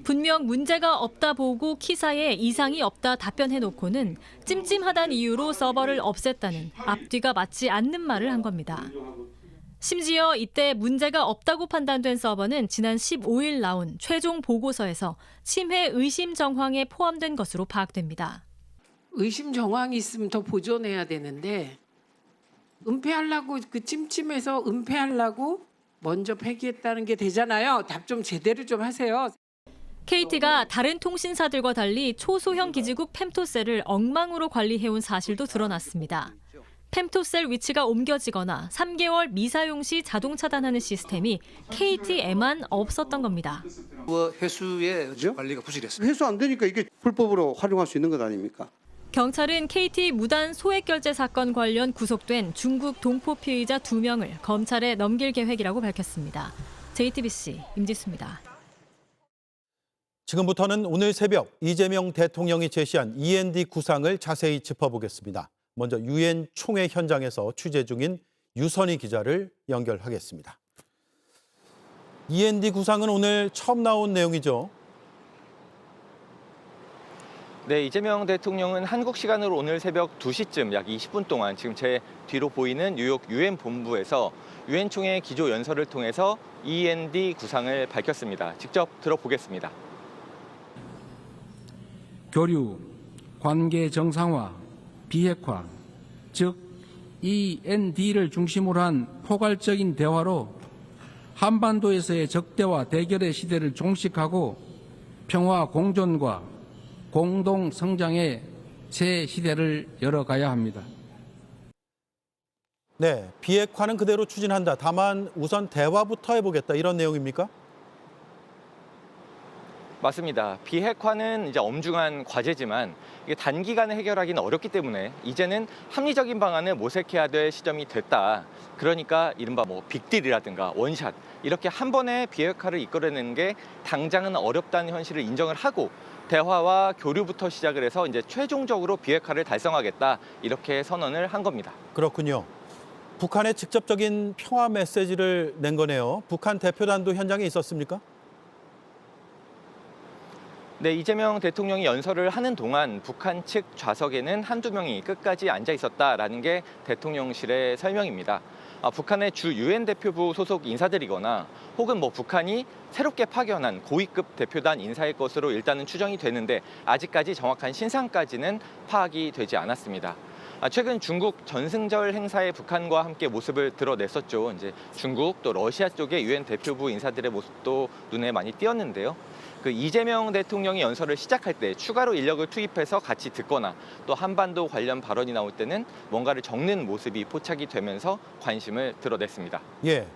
분명 문제가 없다 보고 키사에 이상이 없다 답변해놓고는 찜찜하다는 이유로 서버를 없앴다는 앞뒤가 맞지 않는 말을 한 겁니다. 심지어 이때 문제가 없다고 판단된 서버는 지난 15일 나온 최종 보고서에서 침해 의심 정황에 포함된 것으로 파악됩니다. 의심 정황이 있으면 더 보존해야 되는데 은폐하려고 그 찜찜해서 은폐하려고 먼저 폐기했다는 게 되잖아요. 답 좀 제대로 좀 하세요. KT가 다른 통신사들과 달리 초소형 기지국 펨토셀을 엉망으로 관리해온 사실도 드러났습니다. 펨토셀 위치가 옮겨지거나 3개월 미사용 시 자동 차단하는 시스템이 KT에만 없었던 겁니다. 회수의 관리가 부실했어요. 회수 안 되니까 이게 불법으로 활용할 수 있는 것 아닙니까? 경찰은 KT 무단 소액 결제 사건 관련 구속된 중국 동포 피의자 2명을 검찰에 넘길 계획이라고 밝혔습니다. JTBC 임지수입니다. 지금부터는 오늘 새벽 이재명 대통령이 제시한 END 구상을 자세히 짚어보겠습니다. 먼저 유엔 총회 현장에서 취재 중인 유선희 기자를 연결하겠습니다. END 구상은 오늘 처음 나온 내용이죠? 네, 이재명 대통령은 한국 시간으로 오늘 새벽 2시쯤 약 20분 동안 지금 제 뒤로 보이는 뉴욕 유엔 본부에서 유엔 총회 기조 연설을 통해서 END 구상을 밝혔습니다. 직접 들어보겠습니다. 교류, 관계 정상화, 비핵화, 즉 END를 중심으로 한 포괄적인 대화로 한반도에서의 적대와 대결의 시대를 종식하고 평화 공존과 공동 성장의 새 시대를 열어가야 합니다. 네, 비핵화는 그대로 추진한다. 다만 우선 대화부터 해보겠다. 이런 내용입니까? 맞습니다. 비핵화는 이제 엄중한 과제지만 이게 단기간에 해결하기는 어렵기 때문에 이제는 합리적인 방안을 모색해야 될 시점이 됐다. 그러니까 이른바 빅딜이라든가 원샷 이렇게 한 번에 비핵화를 이끌어내는 게 당장은 어렵다는 현실을 인정을 하고 대화와 교류부터 시작을 해서 이제 최종적으로 비핵화를 달성하겠다 이렇게 선언을 한 겁니다. 그렇군요. 북한의 직접적인 평화 메시지를 낸 거네요. 북한 대표단도 현장에 있었습니까? 네, 이재명 대통령이 연설을 하는 동안 북한 측 좌석에는 한두 명이 끝까지 앉아 있었다라는 게 대통령실의 설명입니다. 북한의 주 유엔 대표부 소속 인사들이거나 혹은 북한이 새롭게 파견한 고위급 대표단 인사일 것으로 일단은 추정이 되는데 아직까지 정확한 신상까지는 파악이 되지 않았습니다. 최근 중국 전승절 행사에 북한과 함께 모습을 드러냈었죠. 이제 중국 또 러시아 쪽의 유엔 대표부 인사들의 모습도 눈에 많이 띄었는데요. 그 이재명 대통령이 연설을 시작할 때 추가로 인력을 투입해서 같이 듣거나 또 한반도 관련 발언이 나올 때는 뭔가를 적는 모습이 포착이 되면서 관심을 드러냈습니다. 예.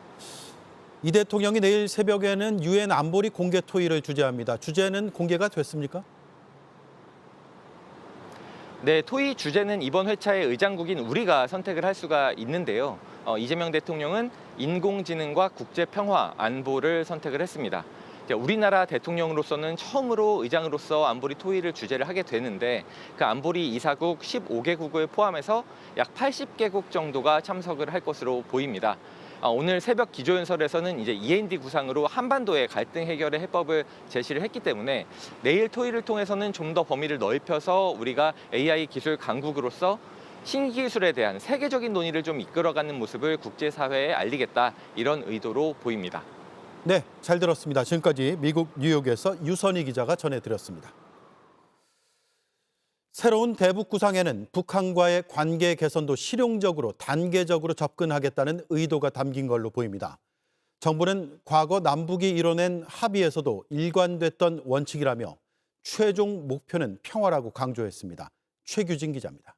이 대통령이 내일 새벽에는 유엔 안보리 공개 토의를 주재합니다. 주제는 공개가 됐습니까? 네, 토의 주제는 이번 회차의 의장국인 우리가 선택을 할 수가 있는데요. 이재명 대통령은 인공지능과 국제평화, 안보를 선택을 했습니다. 우리나라 대통령으로서는 처음으로 의장으로서 안보리 토의를 주재를 하게 되는데 그 안보리 이사국 15개국을 포함해서 약 80개국 정도가 참석을 할 것으로 보입니다. 오늘 새벽 기조연설에서는 이제 END 구상으로 한반도의 갈등 해결의 해법을 제시를 했기 때문에 내일 토의를 통해서는 좀 더 범위를 넓혀서 우리가 AI 기술 강국으로서 신기술에 대한 세계적인 논의를 좀 이끌어가는 모습을 국제사회에 알리겠다 이런 의도로 보입니다. 네, 잘 들었습니다. 지금까지 미국 뉴욕에서 유선희 기자가 전해드렸습니다. 새로운 대북 구상에는 북한과의 관계 개선도 실용적으로 단계적으로 접근하겠다는 의도가 담긴 걸로 보입니다. 정부는 과거 남북이 이뤄낸 합의에서도 일관됐던 원칙이라며 최종 목표는 평화라고 강조했습니다. 최규진 기자입니다.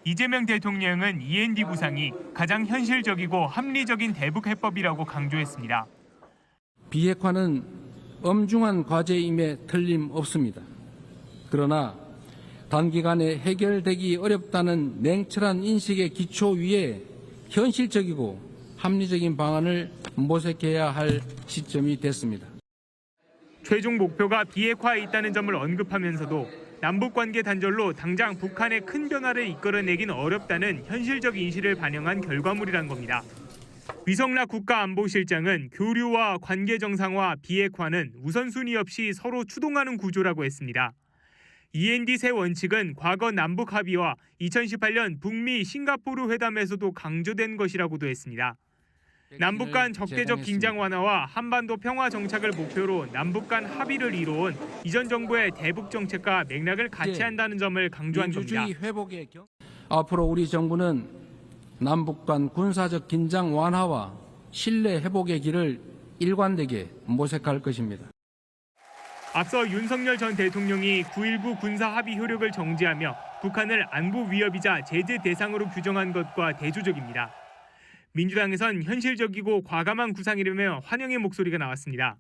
이재명 대통령은 END 구상이 가장 현실적이고 합리적인 대북 해법이라고 강조했습니다. 비핵화는 엄중한 과제임에 틀림없습니다. 그러나 단기간에 해결되기 어렵다는 냉철한 인식의 기초 위에 현실적이고 합리적인 방안을 모색해야 할 시점이 됐습니다. 최종 목표가 비핵화에 있다는 점을 언급하면서도 남북관계 단절로 당장 북한의 큰 변화를 이끌어내긴 어렵다는 현실적 인식을 반영한 결과물이란 겁니다. 위성락 국가안보실장은 교류와 관계 정상화, 비핵화는 우선순위 없이 서로 추동하는 구조라고 했습니다. END 새 원칙은 과거 남북 합의와 2018년 북미 싱가포르 회담에서도 강조된 것이라고도 했습니다. 남북 간 적대적 긴장 완화와 한반도 평화 정착을 목표로 남북 간 합의를 이뤄온 이전 정부의 대북 정책과 맥락을 같이 한다는 점을 강조한 겁니다. 앞으로 우리 정부는 남북 간 군사적 긴장 완화와 신뢰 회복의 길을 일관되게 모색할 것입니다. 앞서 윤석열 전 대통령이 9.19 군사 합의 효력을 정지하며 북한을 안보 위협이자 제재 대상으로 규정한 것과 대조적입니다. 민주당에선 현실적이고 과감한 구상이라며 환영의 목소리가 나왔습니다.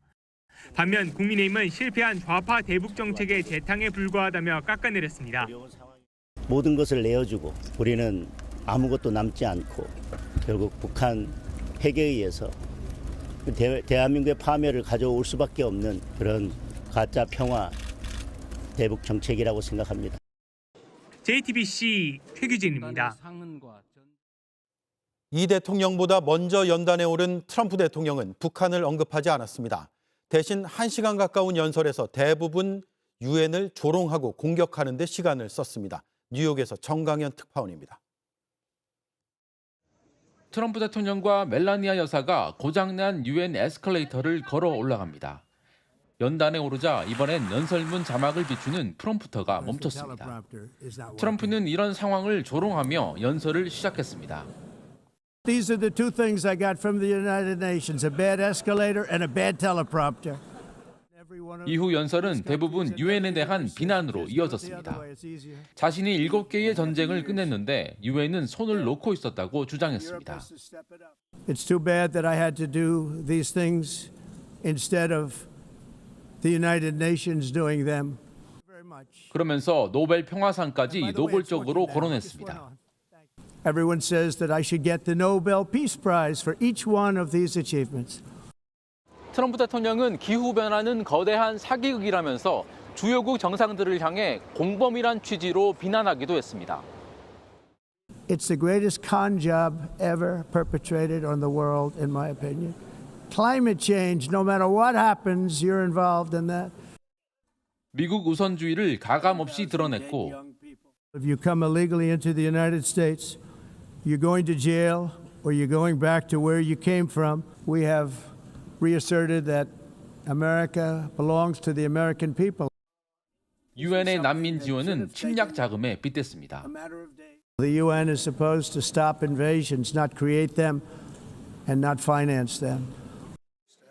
반면 국민의힘은 실패한 좌파 대북 정책의 재탕에 불과하다며 깎아내렸습니다. 모든 것을 내어주고 우리는 아무것도 남지 않고 결국 북한 핵에 의해서 대한민국의 파멸을 가져올 수밖에 없는 그런 가짜 평화 대북 정책이라고 생각합니다. JTBC 최규진입니다. 이 대통령보다 먼저 연단에 오른 트럼프 대통령은 북한을 언급하지 않았습니다. 대신 1시간 가까운 연설에서 대부분 유엔을 조롱하고 공격하는 데 시간을 썼습니다. 뉴욕에서 정강현 특파원입니다. 트럼프 대통령과 멜라니아 여사가 고장난 유엔 에스컬레이터를 걸어 올라갑니다. 연단에 오르자 이번엔 연설문 자막을 비추는 프롬프터가 멈췄습니다. 트럼프는 이런 상황을 조롱하며 연설을 시작했습니다. These are the two things I got from the United Nations, a bad escalator and a bad teleprompter. 이후 연설은 대부분 유엔에 대한 비난으로 이어졌습니다. 자신이 7개의 전쟁을 끝냈는데 유엔은 손을 놓고 있었다고 주장했습니다. It's too bad that I had to do these things instead of the United Nations doing them. 그러면서 노벨 평화상까지 노골적으로 거론했습니다. Everyone says that I should get the Nobel Peace Prize for each one of these achievements. 트럼프 대통령은 기후변화는 거대한 사기극이라면서 주요국 정상들을 향해 공범이란 취지로 비난하기도 했습니다. It's the greatest con job ever perpetrated on the world, in my opinion. Climate change, no matter what happens, you're involved in that. 미국 우선주의를 가감없이 드러냈고 If you come illegally into the United States, you're going to jail or you're going back to where you came from. We have reasserted that America belongs to the American people. 유엔의 난민 지원은 침략 자금에 빗댔습니다. The UN is supposed to stop invasions, not create them and not finance them.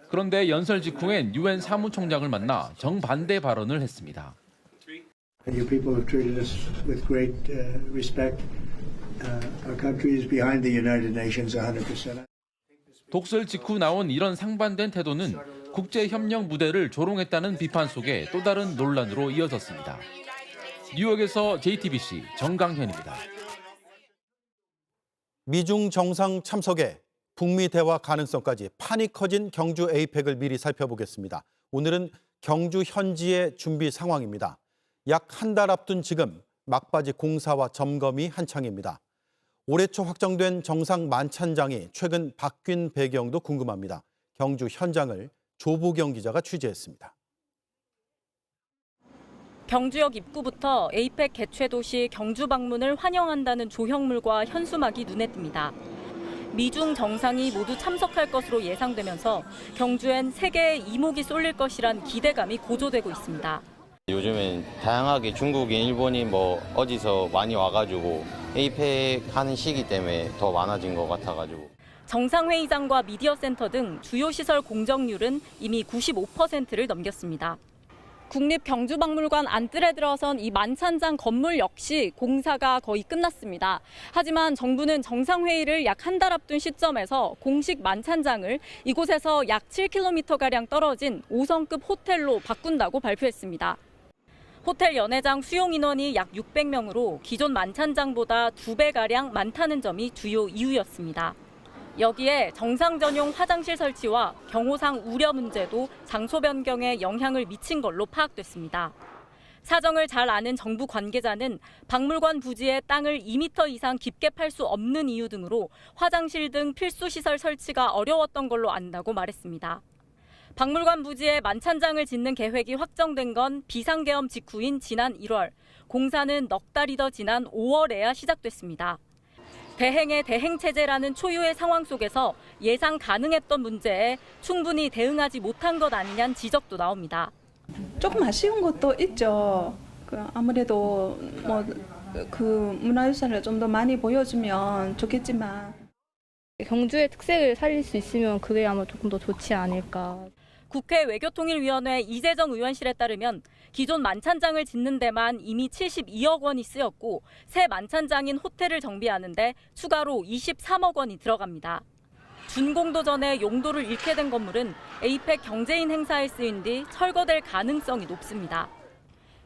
그런데 연설 직후엔 유엔 사무총장을 만나 정반대 발언을 했습니다. You people have treated us with great respect. Our country is behind the United Nations 100%. 독설 직후 나온 이런 상반된 태도는 국제협력 무대를 조롱했다는 비판 속에 또 다른 논란으로 이어졌습니다. 뉴욕에서 JTBC 정강현입니다. 미중 정상 참석에 북미 대화 가능성까지 판이 커진 경주 에이펙을 미리 살펴보겠습니다. 오늘은 경주 현지의 준비 상황입니다. 약 한 달 앞둔 지금 막바지 공사와 점검이 한창입니다. 올해 초 확정된 정상 만찬장이 최근 바뀐 배경도 궁금합니다. 경주 현장을 조보경 기자가 취재했습니다. 경주역 입구부터 에이펙 개최 도시 경주 방문을 환영한다는 조형물과 현수막이 눈에 띕니다. 미중 정상이 모두 참석할 것으로 예상되면서 경주엔 세계의 이목이 쏠릴 것이란 기대감이 고조되고 있습니다. 요즘엔 다양하게 중국인, 일본인 어디서 많이 와가지고 에이펙 하는 시기 때문에 더 많아진 것 같아가지고. 정상회의장과 미디어센터 등 주요 시설 공정률은 이미 95%를 넘겼습니다. 국립경주박물관 안뜰에 들어선 이 만찬장 건물 역시 공사가 거의 끝났습니다. 하지만 정부는 정상회의를 약 한 달 앞둔 시점에서 공식 만찬장을 이곳에서 약 7km가량 떨어진 5성급 호텔로 바꾼다고 발표했습니다. 호텔 연회장 수용 인원이 약 600명으로 기존 만찬장보다 2배가량 많다는 점이 주요 이유였습니다. 여기에 정상 전용 화장실 설치와 경호상 우려 문제도 장소 변경에 영향을 미친 걸로 파악됐습니다. 사정을 잘 아는 정부 관계자는 박물관 부지에 땅을 2m 이상 깊게 팔 수 없는 이유 등으로 화장실 등 필수 시설 설치가 어려웠던 걸로 안다고 말했습니다. 박물관 부지에 만찬장을 짓는 계획이 확정된 건 비상계엄 직후인 지난 1월, 공사는 넉 달이 더 지난 5월에야 시작됐습니다. 대행의 대행체제라는 초유의 상황 속에서 예상 가능했던 문제에 충분히 대응하지 못한 것 아니냐는 지적도 나옵니다. 조금 아쉬운 것도 있죠. 아무래도 문화유산을 좀 더 많이 보여주면 좋겠지만 경주의 특색을 살릴 수 있으면 그게 아마 조금 더 좋지 않을까. 국회 외교통일위원회 이재정 의원실에 따르면 기존 만찬장을 짓는 데만 이미 72억 원이 쓰였고 새 만찬장인 호텔을 정비하는데 추가로 23억 원이 들어갑니다. 준공도 전에 용도를 잃게 된 건물은 에이펙 경제인 행사에 쓰인 뒤 철거될 가능성이 높습니다.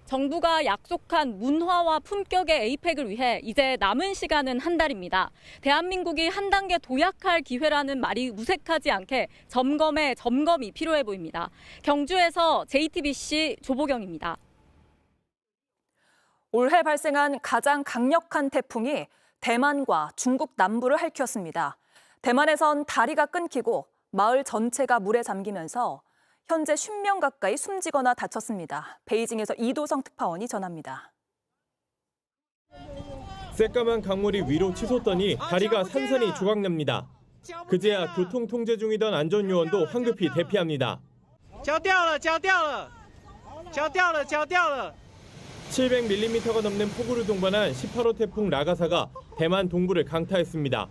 정부가 약속한 문화와 품격의 에이펙을 위해 이제 남은 시간은 한 달입니다. 대한민국이 한 단계 도약할 기회라는 말이 무색하지 않게 점검에 점검이 필요해 보입니다. 경주에서 JTBC 조보경입니다. 올해 발생한 가장 강력한 태풍이 대만과 중국 남부를 핥혔습니다. 대만에선 다리가 끊기고 마을 전체가 물에 잠기면서 현재 10명 가까이 숨지거나 다쳤습니다. 베이징에서 이도성 특파원이 전합니다. 새까만 강물이 위로 치솟더니 다리가 산산이 조각납니다. 그제야 교통 통제 중이던 안전요원도 황급히 대피합니다. 700mm가 넘는 폭우를 동반한 18호 태풍 라가사가 대만 동부를 강타했습니다.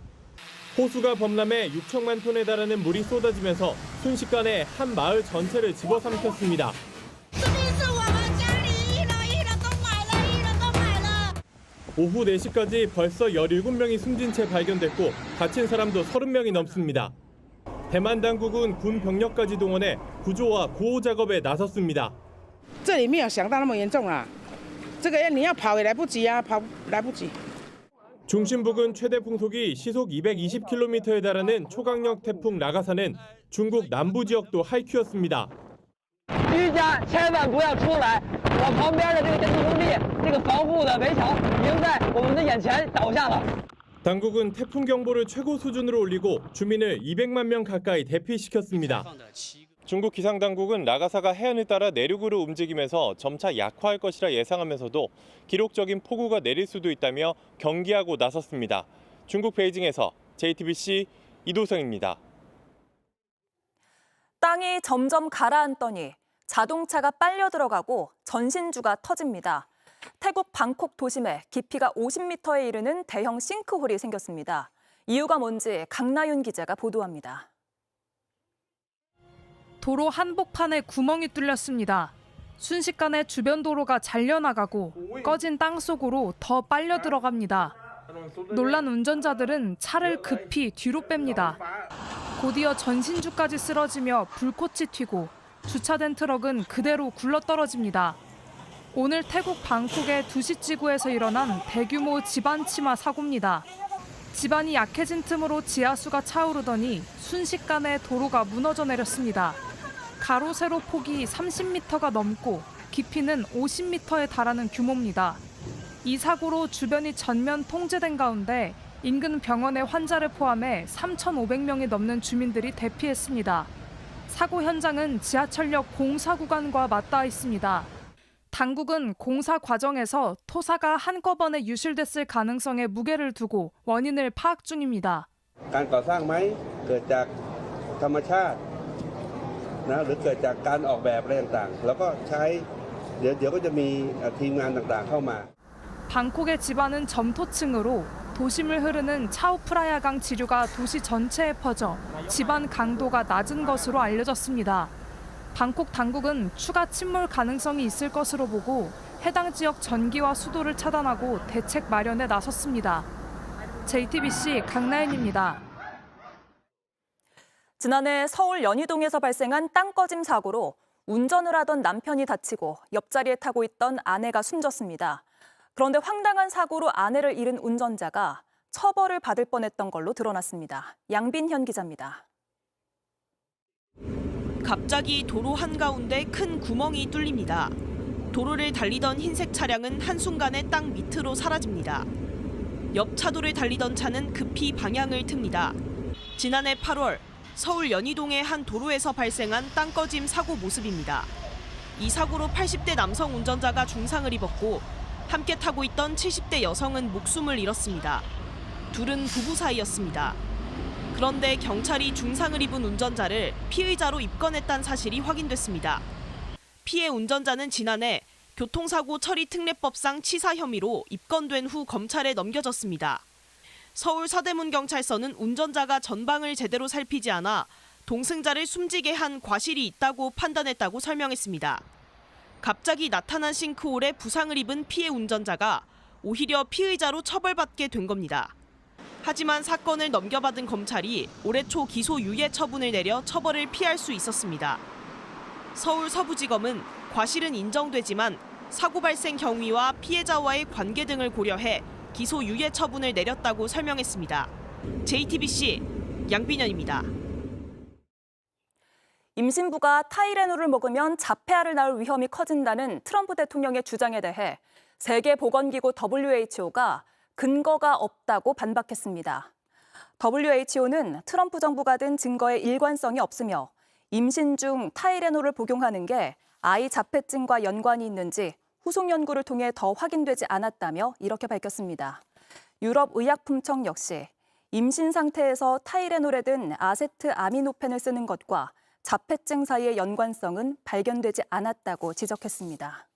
호수가 범람해 6천만 톤에 달하는 물이 쏟아지면서 순식간에 한 마을 전체를 집어삼켰습니다. 오후 4시까지 벌써 17명이 숨진 채 발견됐고 다친 사람도 30명이 넘습니다. 대만 당국은 군 병력까지 동원해 구조와 구호 작업에 나섰습니다. 这里没有想到那么严重啊，这个你要跑也来不及啊，跑来不及。 중심부근 최대 풍속이 시속 220km에 달하는 초강력 태풍 라가사는 중국 남부 지역도 할퀴었습니다. 居家千万不要出来，我旁边的这个建筑工地，这个防护的围墙已经在我们的眼前倒下了。 당국은 태풍 경보를 최고 수준으로 올리고 주민을 200만 명 가까이 대피시켰습니다. 중국 기상당국은 라가사가 해안을 따라 내륙으로 움직이면서 점차 약화할 것이라 예상하면서도 기록적인 폭우가 내릴 수도 있다며 경계하고 나섰습니다. 중국 베이징에서 JTBC 이도성입니다. 땅이 점점 가라앉더니 자동차가 빨려 들어가고 전신주가 터집니다. 태국 방콕 도심에 깊이가 50m에 이르는 대형 싱크홀이 생겼습니다. 이유가 뭔지 강나윤 기자가 보도합니다. 도로 한복판에 구멍이 뚫렸습니다. 순식간에 주변 도로가 잘려나가고 꺼진 땅 속으로 더 빨려 들어갑니다. 놀란 운전자들은 차를 급히 뒤로 뺍니다. 곧이어 전신주까지 쓰러지며 불꽃이 튀고 주차된 트럭은 그대로 굴러떨어집니다. 오늘 태국 방콕의 두시지구에서 일어난 대규모 집안 침하 사고입니다. 집안이 약해진 틈으로 지하수가 차오르더니 순식간에 도로가 무너져 내렸습니다. 가로 세로 폭이 30m가 넘고 깊이는 50m에 달하는 규모입니다. 이 사고로 주변이 전면 통제된 가운데 인근 병원의 환자를 포함해 3,500명이 넘는 주민들이 대피했습니다. 사고 현장은 지하철역 공사 구간과 맞닿아 있습니다. 당국은 공사 과정에서 토사가 한꺼번에 유실됐을 가능성에 무게를 두고 원인을 파악 중입니다. การก่อสร้างไหมเกิดจากธรรมชาติหรือเกิดจากการออกแบบอะไรต่างๆแล้วก็ใช้เดี๋ยวก็จะมีทีมงานต่างๆเข้ามา 방콕의 집안은 점토층으로 도심을 흐르는 차오프라야강 지류가 도시 전체에 퍼져 집안 강도가 낮은 것으로 알려졌습니다. 방콕 당국은 추가 침몰 가능성이 있을 것으로 보고 해당 지역 전기와 수도를 차단하고 대책 마련에 나섰습니다. JTBC 강나연입니다. 지난해 서울 연희동에서 발생한 땅꺼짐 사고로 운전을 하던 남편이 다치고 옆자리에 타고 있던 아내가 숨졌습니다. 그런데 황당한 사고로 아내를 잃은 운전자가 처벌을 받을 뻔했던 걸로 드러났습니다. 양빈현 기자입니다. 갑자기 도로 한가운데 큰 구멍이 뚫립니다. 도로를 달리던 흰색 차량은 한순간에 땅 밑으로 사라집니다. 옆 차도를 달리던 차는 급히 방향을 틉니다. 지난해 8월 서울 연희동의 한 도로에서 발생한 땅꺼짐 사고 모습입니다. 이 사고로 80대 남성 운전자가 중상을 입었고 함께 타고 있던 70대 여성은 목숨을 잃었습니다. 둘은 부부 사이였습니다. 그런데 경찰이 중상을 입은 운전자를 피의자로 입건했다는 사실이 확인됐습니다. 피해 운전자는 지난해 교통사고 처리 특례법상 치사 혐의로 입건된 후 검찰에 넘겨졌습니다. 서울 서대문경찰서는 운전자가 전방을 제대로 살피지 않아 동승자를 숨지게 한 과실이 있다고 판단했다고 설명했습니다. 갑자기 나타난 싱크홀에 부상을 입은 피해 운전자가 오히려 피의자로 처벌받게 된 겁니다. 하지만 사건을 넘겨받은 검찰이 올해 초 기소 유예 처분을 내려 처벌을 피할 수 있었습니다. 서울 서부지검은 과실은 인정되지만 사고 발생 경위와 피해자와의 관계 등을 고려해 기소 유예 처분을 내렸다고 설명했습니다. JTBC 양빈현입니다. 임신부가 타이레놀을 먹으면 자폐아를 낳을 위험이 커진다는 트럼프 대통령의 주장에 대해 세계보건기구 WHO가 근거가 없다고 반박했습니다. WHO는 트럼프 정부가 든 증거에 일관성이 없으며 임신 중 타이레놀을 복용하는 게 아이 자폐증과 연관이 있는지 후속 연구를 통해 더 확인되지 않았다며 이렇게 밝혔습니다. 유럽의약품청 역시 임신 상태에서 타이레놀에 든 아세트아미노펜을 쓰는 것과 자폐증 사이의 연관성은 발견되지 않았다고 지적했습니다.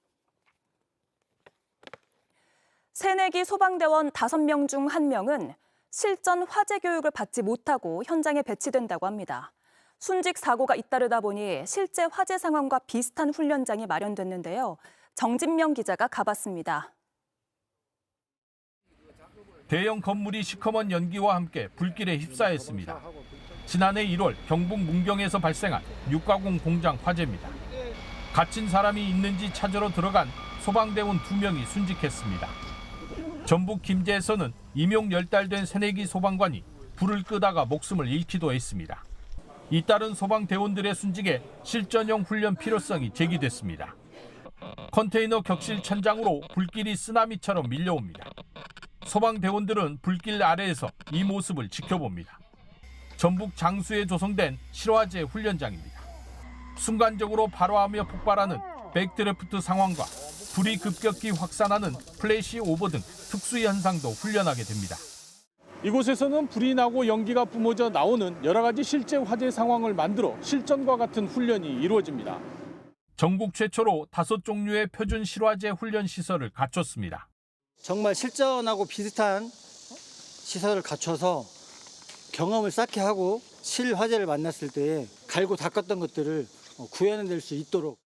새내기 소방대원 5명 중 1명은 실전 화재 교육을 받지 못하고 현장에 배치된다고 합니다. 순직 사고가 잇따르다 보니 실제 화재 상황과 비슷한 훈련장이 마련됐는데요. 정진명 기자가 가봤습니다. 대형 건물이 시커먼 연기와 함께 불길에 휩싸였습니다. 지난해 1월 경북 문경에서 발생한 육가공 공장 화재입니다. 갇힌 사람이 있는지 찾으러 들어간 소방대원 2명이 순직했습니다. 전북 김제에서는 임용 10달 된 새내기 소방관이 불을 끄다가 목숨을 잃기도 했습니다. 잇따른 소방대원들의 순직에 실전형 훈련 필요성이 제기됐습니다. 컨테이너 격실 천장으로 불길이 쓰나미처럼 밀려옵니다. 소방대원들은 불길 아래에서 이 모습을 지켜봅니다. 전북 장수에 조성된 실화재 훈련장입니다. 순간적으로 발화하며 폭발하는 백드래프트 상황과 불이 급격히 확산하는 플래시 오버 등 특수 현상도 훈련하게 됩니다. 이곳에서는 불이 나고 연기가 뿜어져 나오는 여러 가지 실제 화재 상황을 만들어 실전과 같은 훈련이 이루어집니다. 전국 최초로 5종류의 표준 실화재 훈련 시설을 갖췄습니다. 정말 실전하고 비슷한 시설을 갖춰서 경험을 쌓게 하고 실화재를 만났을 때 갈고 닦았던 것들을 구해낼 수 있도록.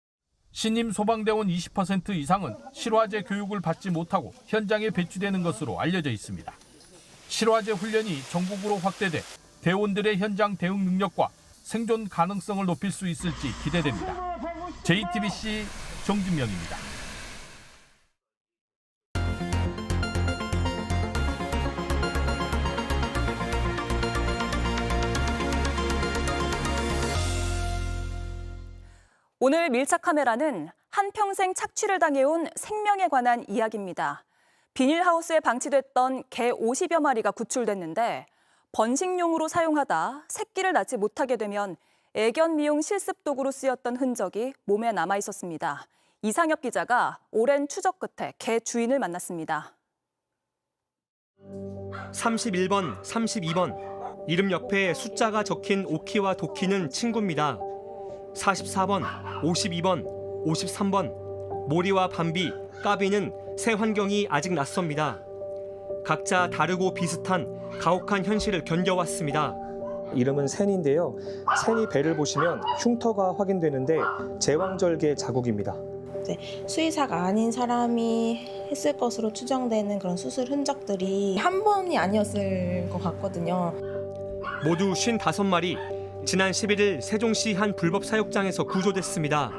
신임 소방대원 20% 이상은 실화재 교육을 받지 못하고 현장에 배치되는 것으로 알려져 있습니다. 실화재 훈련이 전국으로 확대돼 대원들의 현장 대응 능력과 생존 가능성을 높일 수 있을지 기대됩니다. JTBC 정진명입니다. 오늘 밀착 카메라는 한평생 착취를 당해온 생명에 관한 이야기입니다. 비닐하우스에 방치됐던 개 50여 마리가 구출됐는데 번식용으로 사용하다 새끼를 낳지 못하게 되면 애견 미용 실습 도구로 쓰였던 흔적이 몸에 남아 있었습니다. 이상엽 기자가 오랜 추적 끝에 개 주인을 만났습니다. 31번, 32번. 이름 옆에 숫자가 적힌 오키와 도키는 친구입니다. 44번, 52번, 53번. 모리와 밤비, 까비는 새 환경이 아직 낯섭니다. 각자 다르고 비슷한 가혹한 현실을 견뎌왔습니다. 이름은 센인데요. 센이 배를 보시면 흉터가 확인되는데 제왕절개 자국입니다. 수의사가 아닌 사람이 했을 것으로 추정되는 그런 수술 흔적들이 한 번이 아니었을 것 같거든요. 모두 55마리. 지난 11일 세종시 한 불법 사육장에서 구조됐습니다.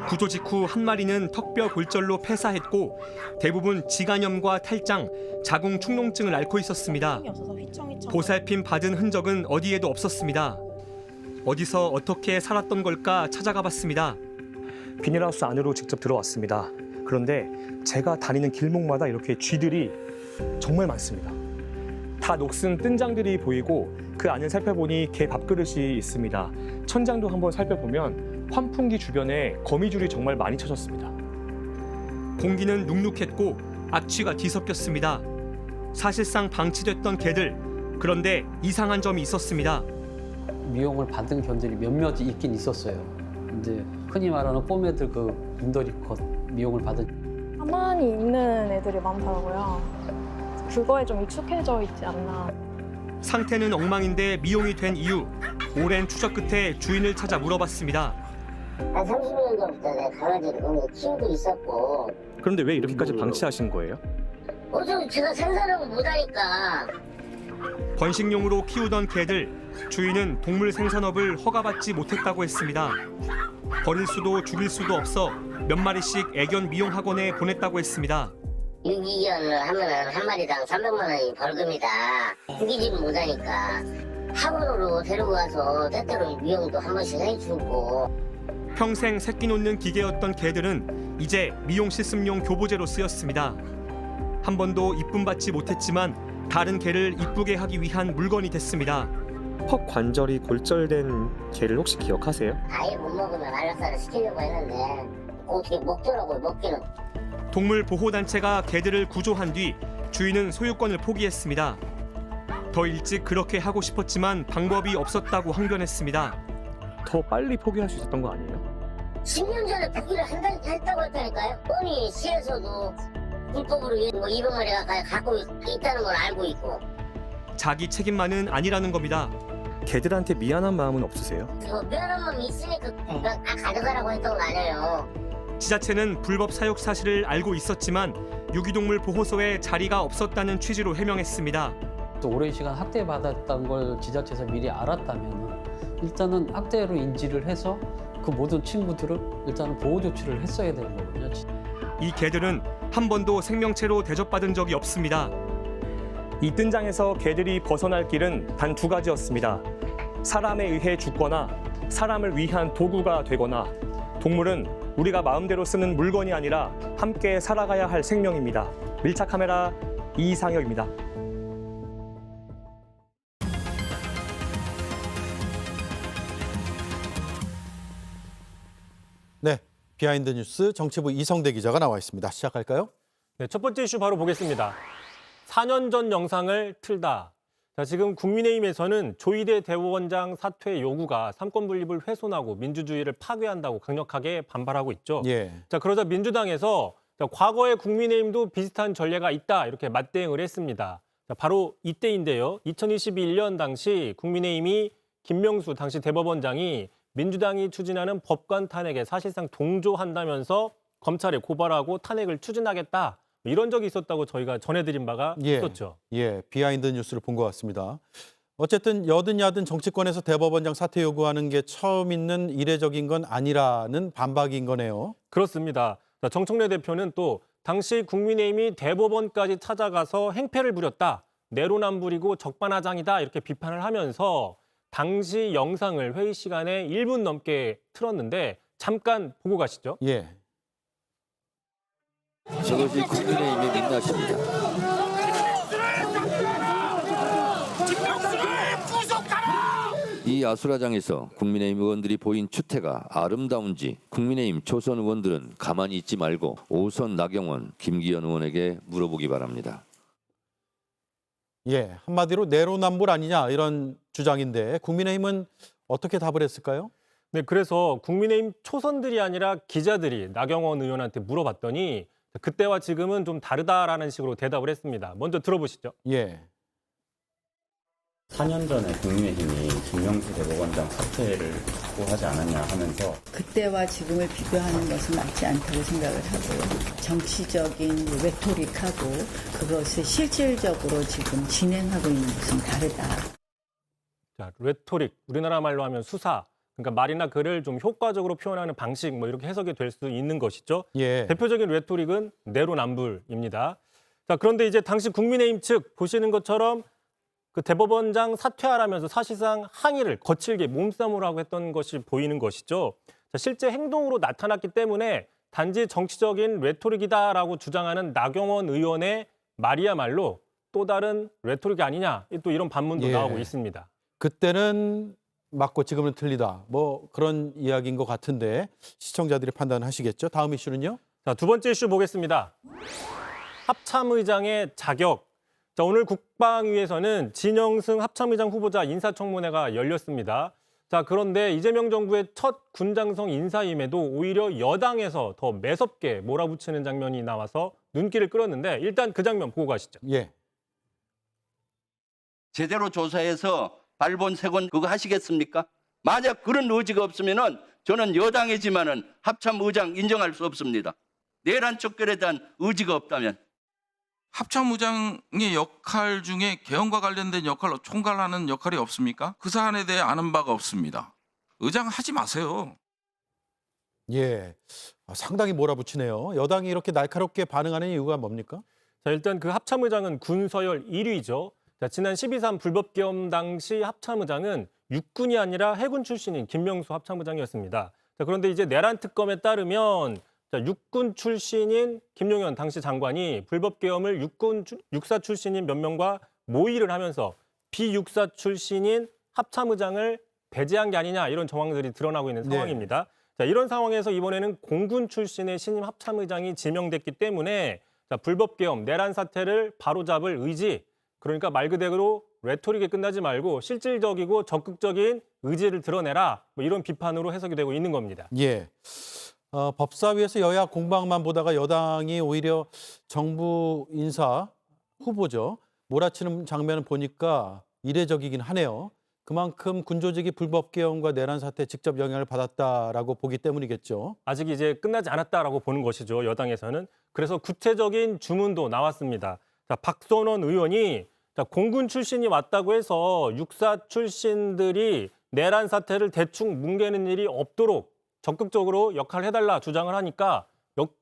구조 직후 한 마리는 턱뼈 골절로 폐사했고 대부분 지간염과 탈장, 자궁 축농증을 앓고 있었습니다. 보살핌 받은 흔적은 어디에도 없었습니다. 어디서 어떻게 살았던 걸까 찾아가 봤습니다. 비닐하우스 안으로 직접 들어왔습니다. 그런데 제가 다니는 길목마다 이렇게 쥐들이 정말 많습니다. 다 녹슨 뜬장들이 보이고 그 안을 살펴보니 개 밥그릇이 있습니다. 천장도 한번 살펴보면 환풍기 주변에 거미줄이 정말 많이 쳐졌습니다. 공기는 눅눅했고 악취가 뒤섞였습니다. 사실상 방치됐던 개들. 그런데 이상한 점이 있었습니다. 미용을 받은 견들이 몇몇 있긴 있었어요. 이제 흔히 말하는 포메드 그 인더리컷 미용을 받은. 가만히 있는 애들이 많더라고요. 그거에 좀 익숙해져 있지 않나. 상태는 엉망인데 미용이 된 이유. 오랜 추적 끝에 주인을 찾아 물어봤습니다. 한 30년 전부터 내가 강아지를 키우고 있었고. 그런데 왜 이렇게까지 방치하신 거예요? 어차피 제가 생산을 못하니까. 번식용으로 키우던 개들. 주인은 동물 생산업을 허가받지 못했다고 했습니다. 버릴 수도 죽일 수도 없어 몇 마리씩 애견 미용 학원에 보냈다고 했습니다. 유기견을 하면 한 마리당 300만 원이 벌금이다. 죽이지를 못하니까 학원으로 데리고 가서 때때로 미용도 한 번씩 해주고. 평생 새끼 놓는 기계였던 개들은 이제 미용 실습용 교보제로 쓰였습니다. 한 번도 이쁨 받지 못했지만 다른 개를 이쁘게 하기 위한 물건이 됐습니다. 턱 관절이 골절된 개를 혹시 기억하세요? 아예 못 먹으면 알락살을 시키려고 했는데 어떻게 먹더라고요, 먹기는. 동물보호단체가 개들을 구조한 뒤 주인은 소유권을 포기했습니다. 더 일찍 그렇게 하고 싶었지만 방법이 없었다고 항변했습니다. 더 빨리 포기할 수 있었던 거 아니에요? 10년 전에 포기를 했다고 했다니까요. 뻔히 시에서도 불법으로 뭐 200마리가 갖고 있다는 걸 알고 있고. 자기 책임만은 아니라는 겁니다. 개들한테 미안한 마음은 없으세요? 미안한 마음이 있으니까 다 가져가라고 했던 거 아니에요. 지자체는 불법 사육 사실을 알고 있었지만 유기동물 보호소에 자리가 없었다는 취지로 해명했습니다. 또 오랜 시간 학대받았던 걸 지자체에서 미리 알았다면 일단은 학대로 인지를 해서 그 모든 친구들을 일단은 보호 조치를 했어야 되는 거거든요. 이 개들은 한 번도 생명체로 대접받은 적이 없습니다. 이 뜬장에서 개들이 벗어날 길은 단 두 가지였습니다. 사람에 의해 죽거나 사람을 위한 도구가 되거나 동물은 우리가 마음대로 쓰는 물건이 아니라 함께 살아가야 할 생명입니다. 밀착 카메라 이상혁입니다. 네, 비하인드 뉴스 정치부 이성대 기자가 나와 있습니다. 시작할까요? 네, 첫 번째 이슈 바로 보겠습니다. 4년 전 영상을 틀다. 자, 지금 국민의힘에서는 조희대 대법원장 사퇴 요구가 삼권 분립을 훼손하고 민주주의를 파괴한다고 강력하게 반발하고 있죠. 예. 자, 그러자 민주당에서 과거에 국민의힘도 비슷한 전례가 있다 이렇게 맞대응을 했습니다. 자, 바로 이때인데요. 2021년 당시 국민의힘이 김명수 당시 대법원장이 민주당이 추진하는 법관 탄핵에 사실상 동조한다면서 검찰에 고발하고 탄핵을 추진하겠다. 이런 적이 있었다고 저희가 전해드린 바가 있었죠. 예, 비하인드 뉴스를 본 것 같습니다. 어쨌든 여든 야든 정치권에서 대법원장 사퇴 요구하는 게 처음 있는 이례적인 건 아니라는 반박인 거네요. 그렇습니다. 정청래 대표는 또 당시 국민의힘이 대법원까지 찾아가서 행패를 부렸다. 내로남불이고 적반하장이다 이렇게 비판을 하면서 당시 영상을 회의 시간에 1분 넘게 틀었는데 잠깐 보고 가시죠. 예. 저것이 국민의힘의 민낯입니다. 이 아수라장에서 국민의힘 의원들이 보인 추태가 아름다운지 국민의힘 초선 의원들은 가만히 있지 말고 오선 나경원, 김기현 의원에게 물어보기 바랍니다. 예, 한마디로 내로남불 아니냐 이런 주장인데 국민의힘은 어떻게 답을 했을까요? 네, 그래서 국민의힘 초선들이 아니라 기자들이 나경원 의원한테 물어봤더니 그때와 지금은 좀 다르다라는 식으로 대답을 했습니다. 먼저 들어보시죠. 예. 4년 전에 국민의힘이 김명수 대법원장 사퇴를 촉구하지 않았냐 하면서 그때와 지금을 비교하는 것은 맞지 않다고 생각을 하고요. 정치적인 레토릭하고 그것을 실질적으로 지금 진행하고 있는 것은 다르다. 자, 레토릭, 우리나라 말로 하면 수사. 그러니까 말이나 글을 좀 효과적으로 표현하는 방식 뭐 이렇게 해석이 될 수 있는 것이죠. 예. 대표적인 레토릭은 내로남불입니다. 자, 그런데 이제 당시 국민의힘 측 보시는 것처럼 그 대법원장 사퇴하라면서 사실상 항의를 거칠게 몸싸움을 하고 했던 것이 보이는 것이죠. 자, 실제 행동으로 나타났기 때문에 단지 정치적인 레토릭이다라고 주장하는 나경원 의원의 말이야말로 또 다른 레토릭이 아니냐 또 이런 반문도 나오고 있습니다. 그때는 맞고 지금은 틀리다. 뭐 그런 이야기인 것 같은데 시청자들이 판단하시겠죠. 다음 이슈는요? 자, 두 번째 이슈 보겠습니다. 합참의장의 자격. 자, 오늘 국방위에서는 진영승 합참의장 후보자 인사청문회가 열렸습니다. 자, 그런데 이재명 정부의 첫 군장성 인사임에도 오히려 여당에서 더 매섭게 몰아붙이는 장면이 나와서 눈길을 끌었는데 일단 그 장면 보고 가시죠. 예. 제대로 조사해서 발본색원 그거 하시겠습니까? 만약 그런 의지가 없으면은 저는 여당이지만은 합참의장 인정할 수 없습니다. 내란 척결에 대한 의지가 없다면. 합참의장의 역할 중에 개헌과 관련된 역할로 총괄하는 역할이 없습니까? 그 사안에 대해 아는 바가 없습니다. 의장 하지 마세요. 예, 상당히 몰아붙이네요. 여당이 이렇게 날카롭게 반응하는 이유가 뭡니까? 자, 일단 그 합참의장은 군서열 1위죠. 자, 지난 12.3 불법계엄 당시 합참의장은 육군이 아니라 해군 출신인 김명수 합참의장이었습니다. 자, 그런데 이제 내란 특검에 따르면 자, 육군 출신인 김용현 당시 장관이 불법계엄을 육사 출신인 몇 명과 모의를 하면서 비육사 출신인 합참의장을 배제한 게 아니냐 이런 정황들이 드러나고 있는 네. 상황입니다. 자, 이런 상황에서 이번에는 공군 출신의 신임 합참의장이 지명됐기 때문에 자, 불법계엄, 내란 사태를 바로잡을 의지, 그러니까 말 그대로 레토릭에 끝나지 말고 실질적이고 적극적인 의지를 드러내라, 뭐 이런 비판으로 해석이 되고 있는 겁니다. 예. 법사위에서 여야 공방만 보다가 여당이 오히려 정부 인사 후보죠. 몰아치는 장면을 보니까 이례적이긴 하네요. 그만큼 군조직이 불법계엄과 내란 사태에 직접 영향을 받았다라고 보기 때문이겠죠. 아직 이제 끝나지 않았다라고 보는 것이죠, 여당에서는. 그래서 구체적인 주문도 나왔습니다. 자, 박선원 의원이 자, 공군 출신이 왔다고 해서 육사 출신들이 내란 사태를 대충 뭉개는 일이 없도록 적극적으로 역할을 해달라 주장을 하니까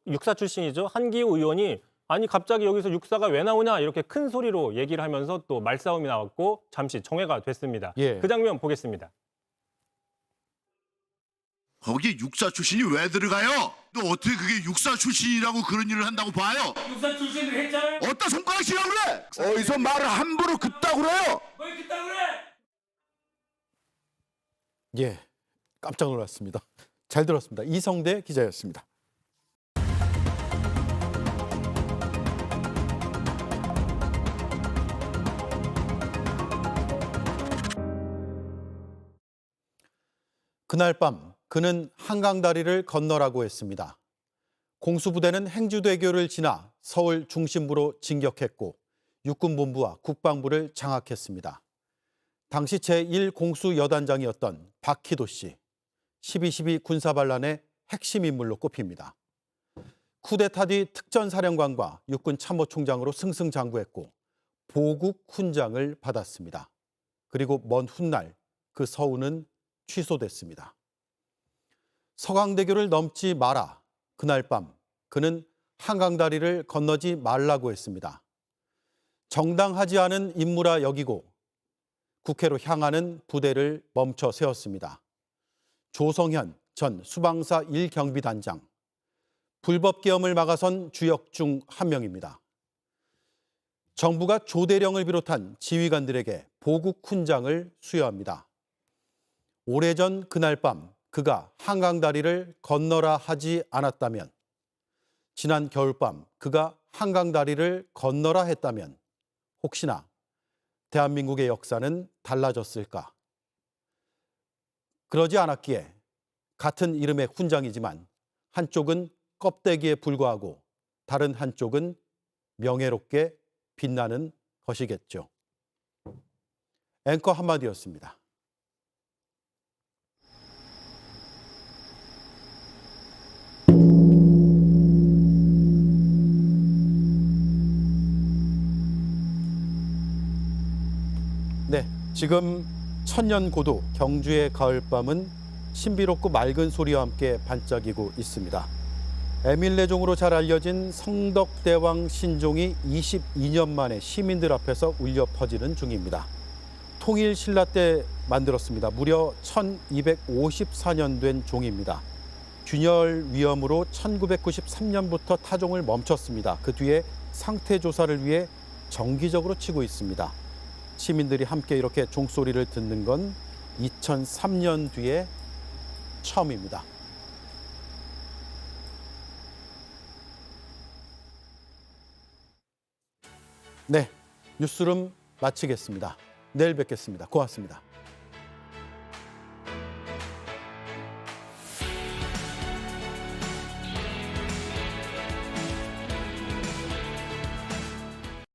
육사 출신이죠. 한기호 의원이 아니 갑자기 여기서 육사가 왜 나오냐 이렇게 큰 소리로 얘기를 하면서 또 말싸움이 나왔고 잠시 정회가 됐습니다. 예. 그 장면 보겠습니다. 거기 육사 출신이 왜 들어가요? 또 어떻게 그게 육사 출신이라고 그런 일을 한다고 봐요? 육사 출신을 했잖아요. 어디다 손가락 치라고 그래? 어디서 말을 함부로 그따구 그래요? 뭘 그따 그래? 예, 깜짝 놀랐습니다. 잘 들었습니다. 이성대 기자였습니다. 그날 밤 그는 한강다리를 건너라고 했습니다. 공수부대는 행주대교를 지나 서울 중심부로 진격했고 육군본부와 국방부를 장악했습니다. 당시 제1공수여단장이었던 박희도 씨, 12.12 군사반란의 핵심 인물로 꼽힙니다. 쿠데타 뒤 특전사령관과 육군참모총장으로 승승장구했고 보국 훈장을 받았습니다. 그리고 먼 훗날 그 서운은 취소됐습니다. 서강대교를 넘지 마라. 그날 밤 그는 한강다리를 건너지 말라고 했습니다. 정당하지 않은 임무라 여기고 국회로 향하는 부대를 멈춰 세웠습니다. 조성현 전 수방사 1경비단장, 불법계엄을 막아선 주역 중 한 명입니다. 정부가 조대령을 비롯한 지휘관들에게 보국 훈장을 수여합니다. 오래전 그날 밤 그가 한강다리를 건너라 하지 않았다면, 지난 겨울밤 그가 한강다리를 건너라 했다면 혹시나 대한민국의 역사는 달라졌을까? 그러지 않았기에 같은 이름의 훈장이지만 한쪽은 껍데기에 불과하고 다른 한쪽은 명예롭게 빛나는 것이겠죠. 앵커 한마디였습니다. 네, 지금 천년고도 경주의 가을밤은 신비롭고 맑은 소리와 함께 반짝이고 있습니다. 에밀레종으로 잘 알려진 성덕대왕 신종이 22년 만에 시민들 앞에서 울려 퍼지는 중입니다. 통일신라 때 만들었습니다. 무려 1254년 된 종입니다. 균열 위험으로 1993년부터 타종을 멈췄습니다. 그 뒤에 상태 조사를 위해 정기적으로 치고 있습니다. 시민들이 함께 이렇게 종소리를 듣는 건 2003년 뒤에 처음입니다. 네, 뉴스룸 마치겠습니다. 내일 뵙겠습니다. 고맙습니다.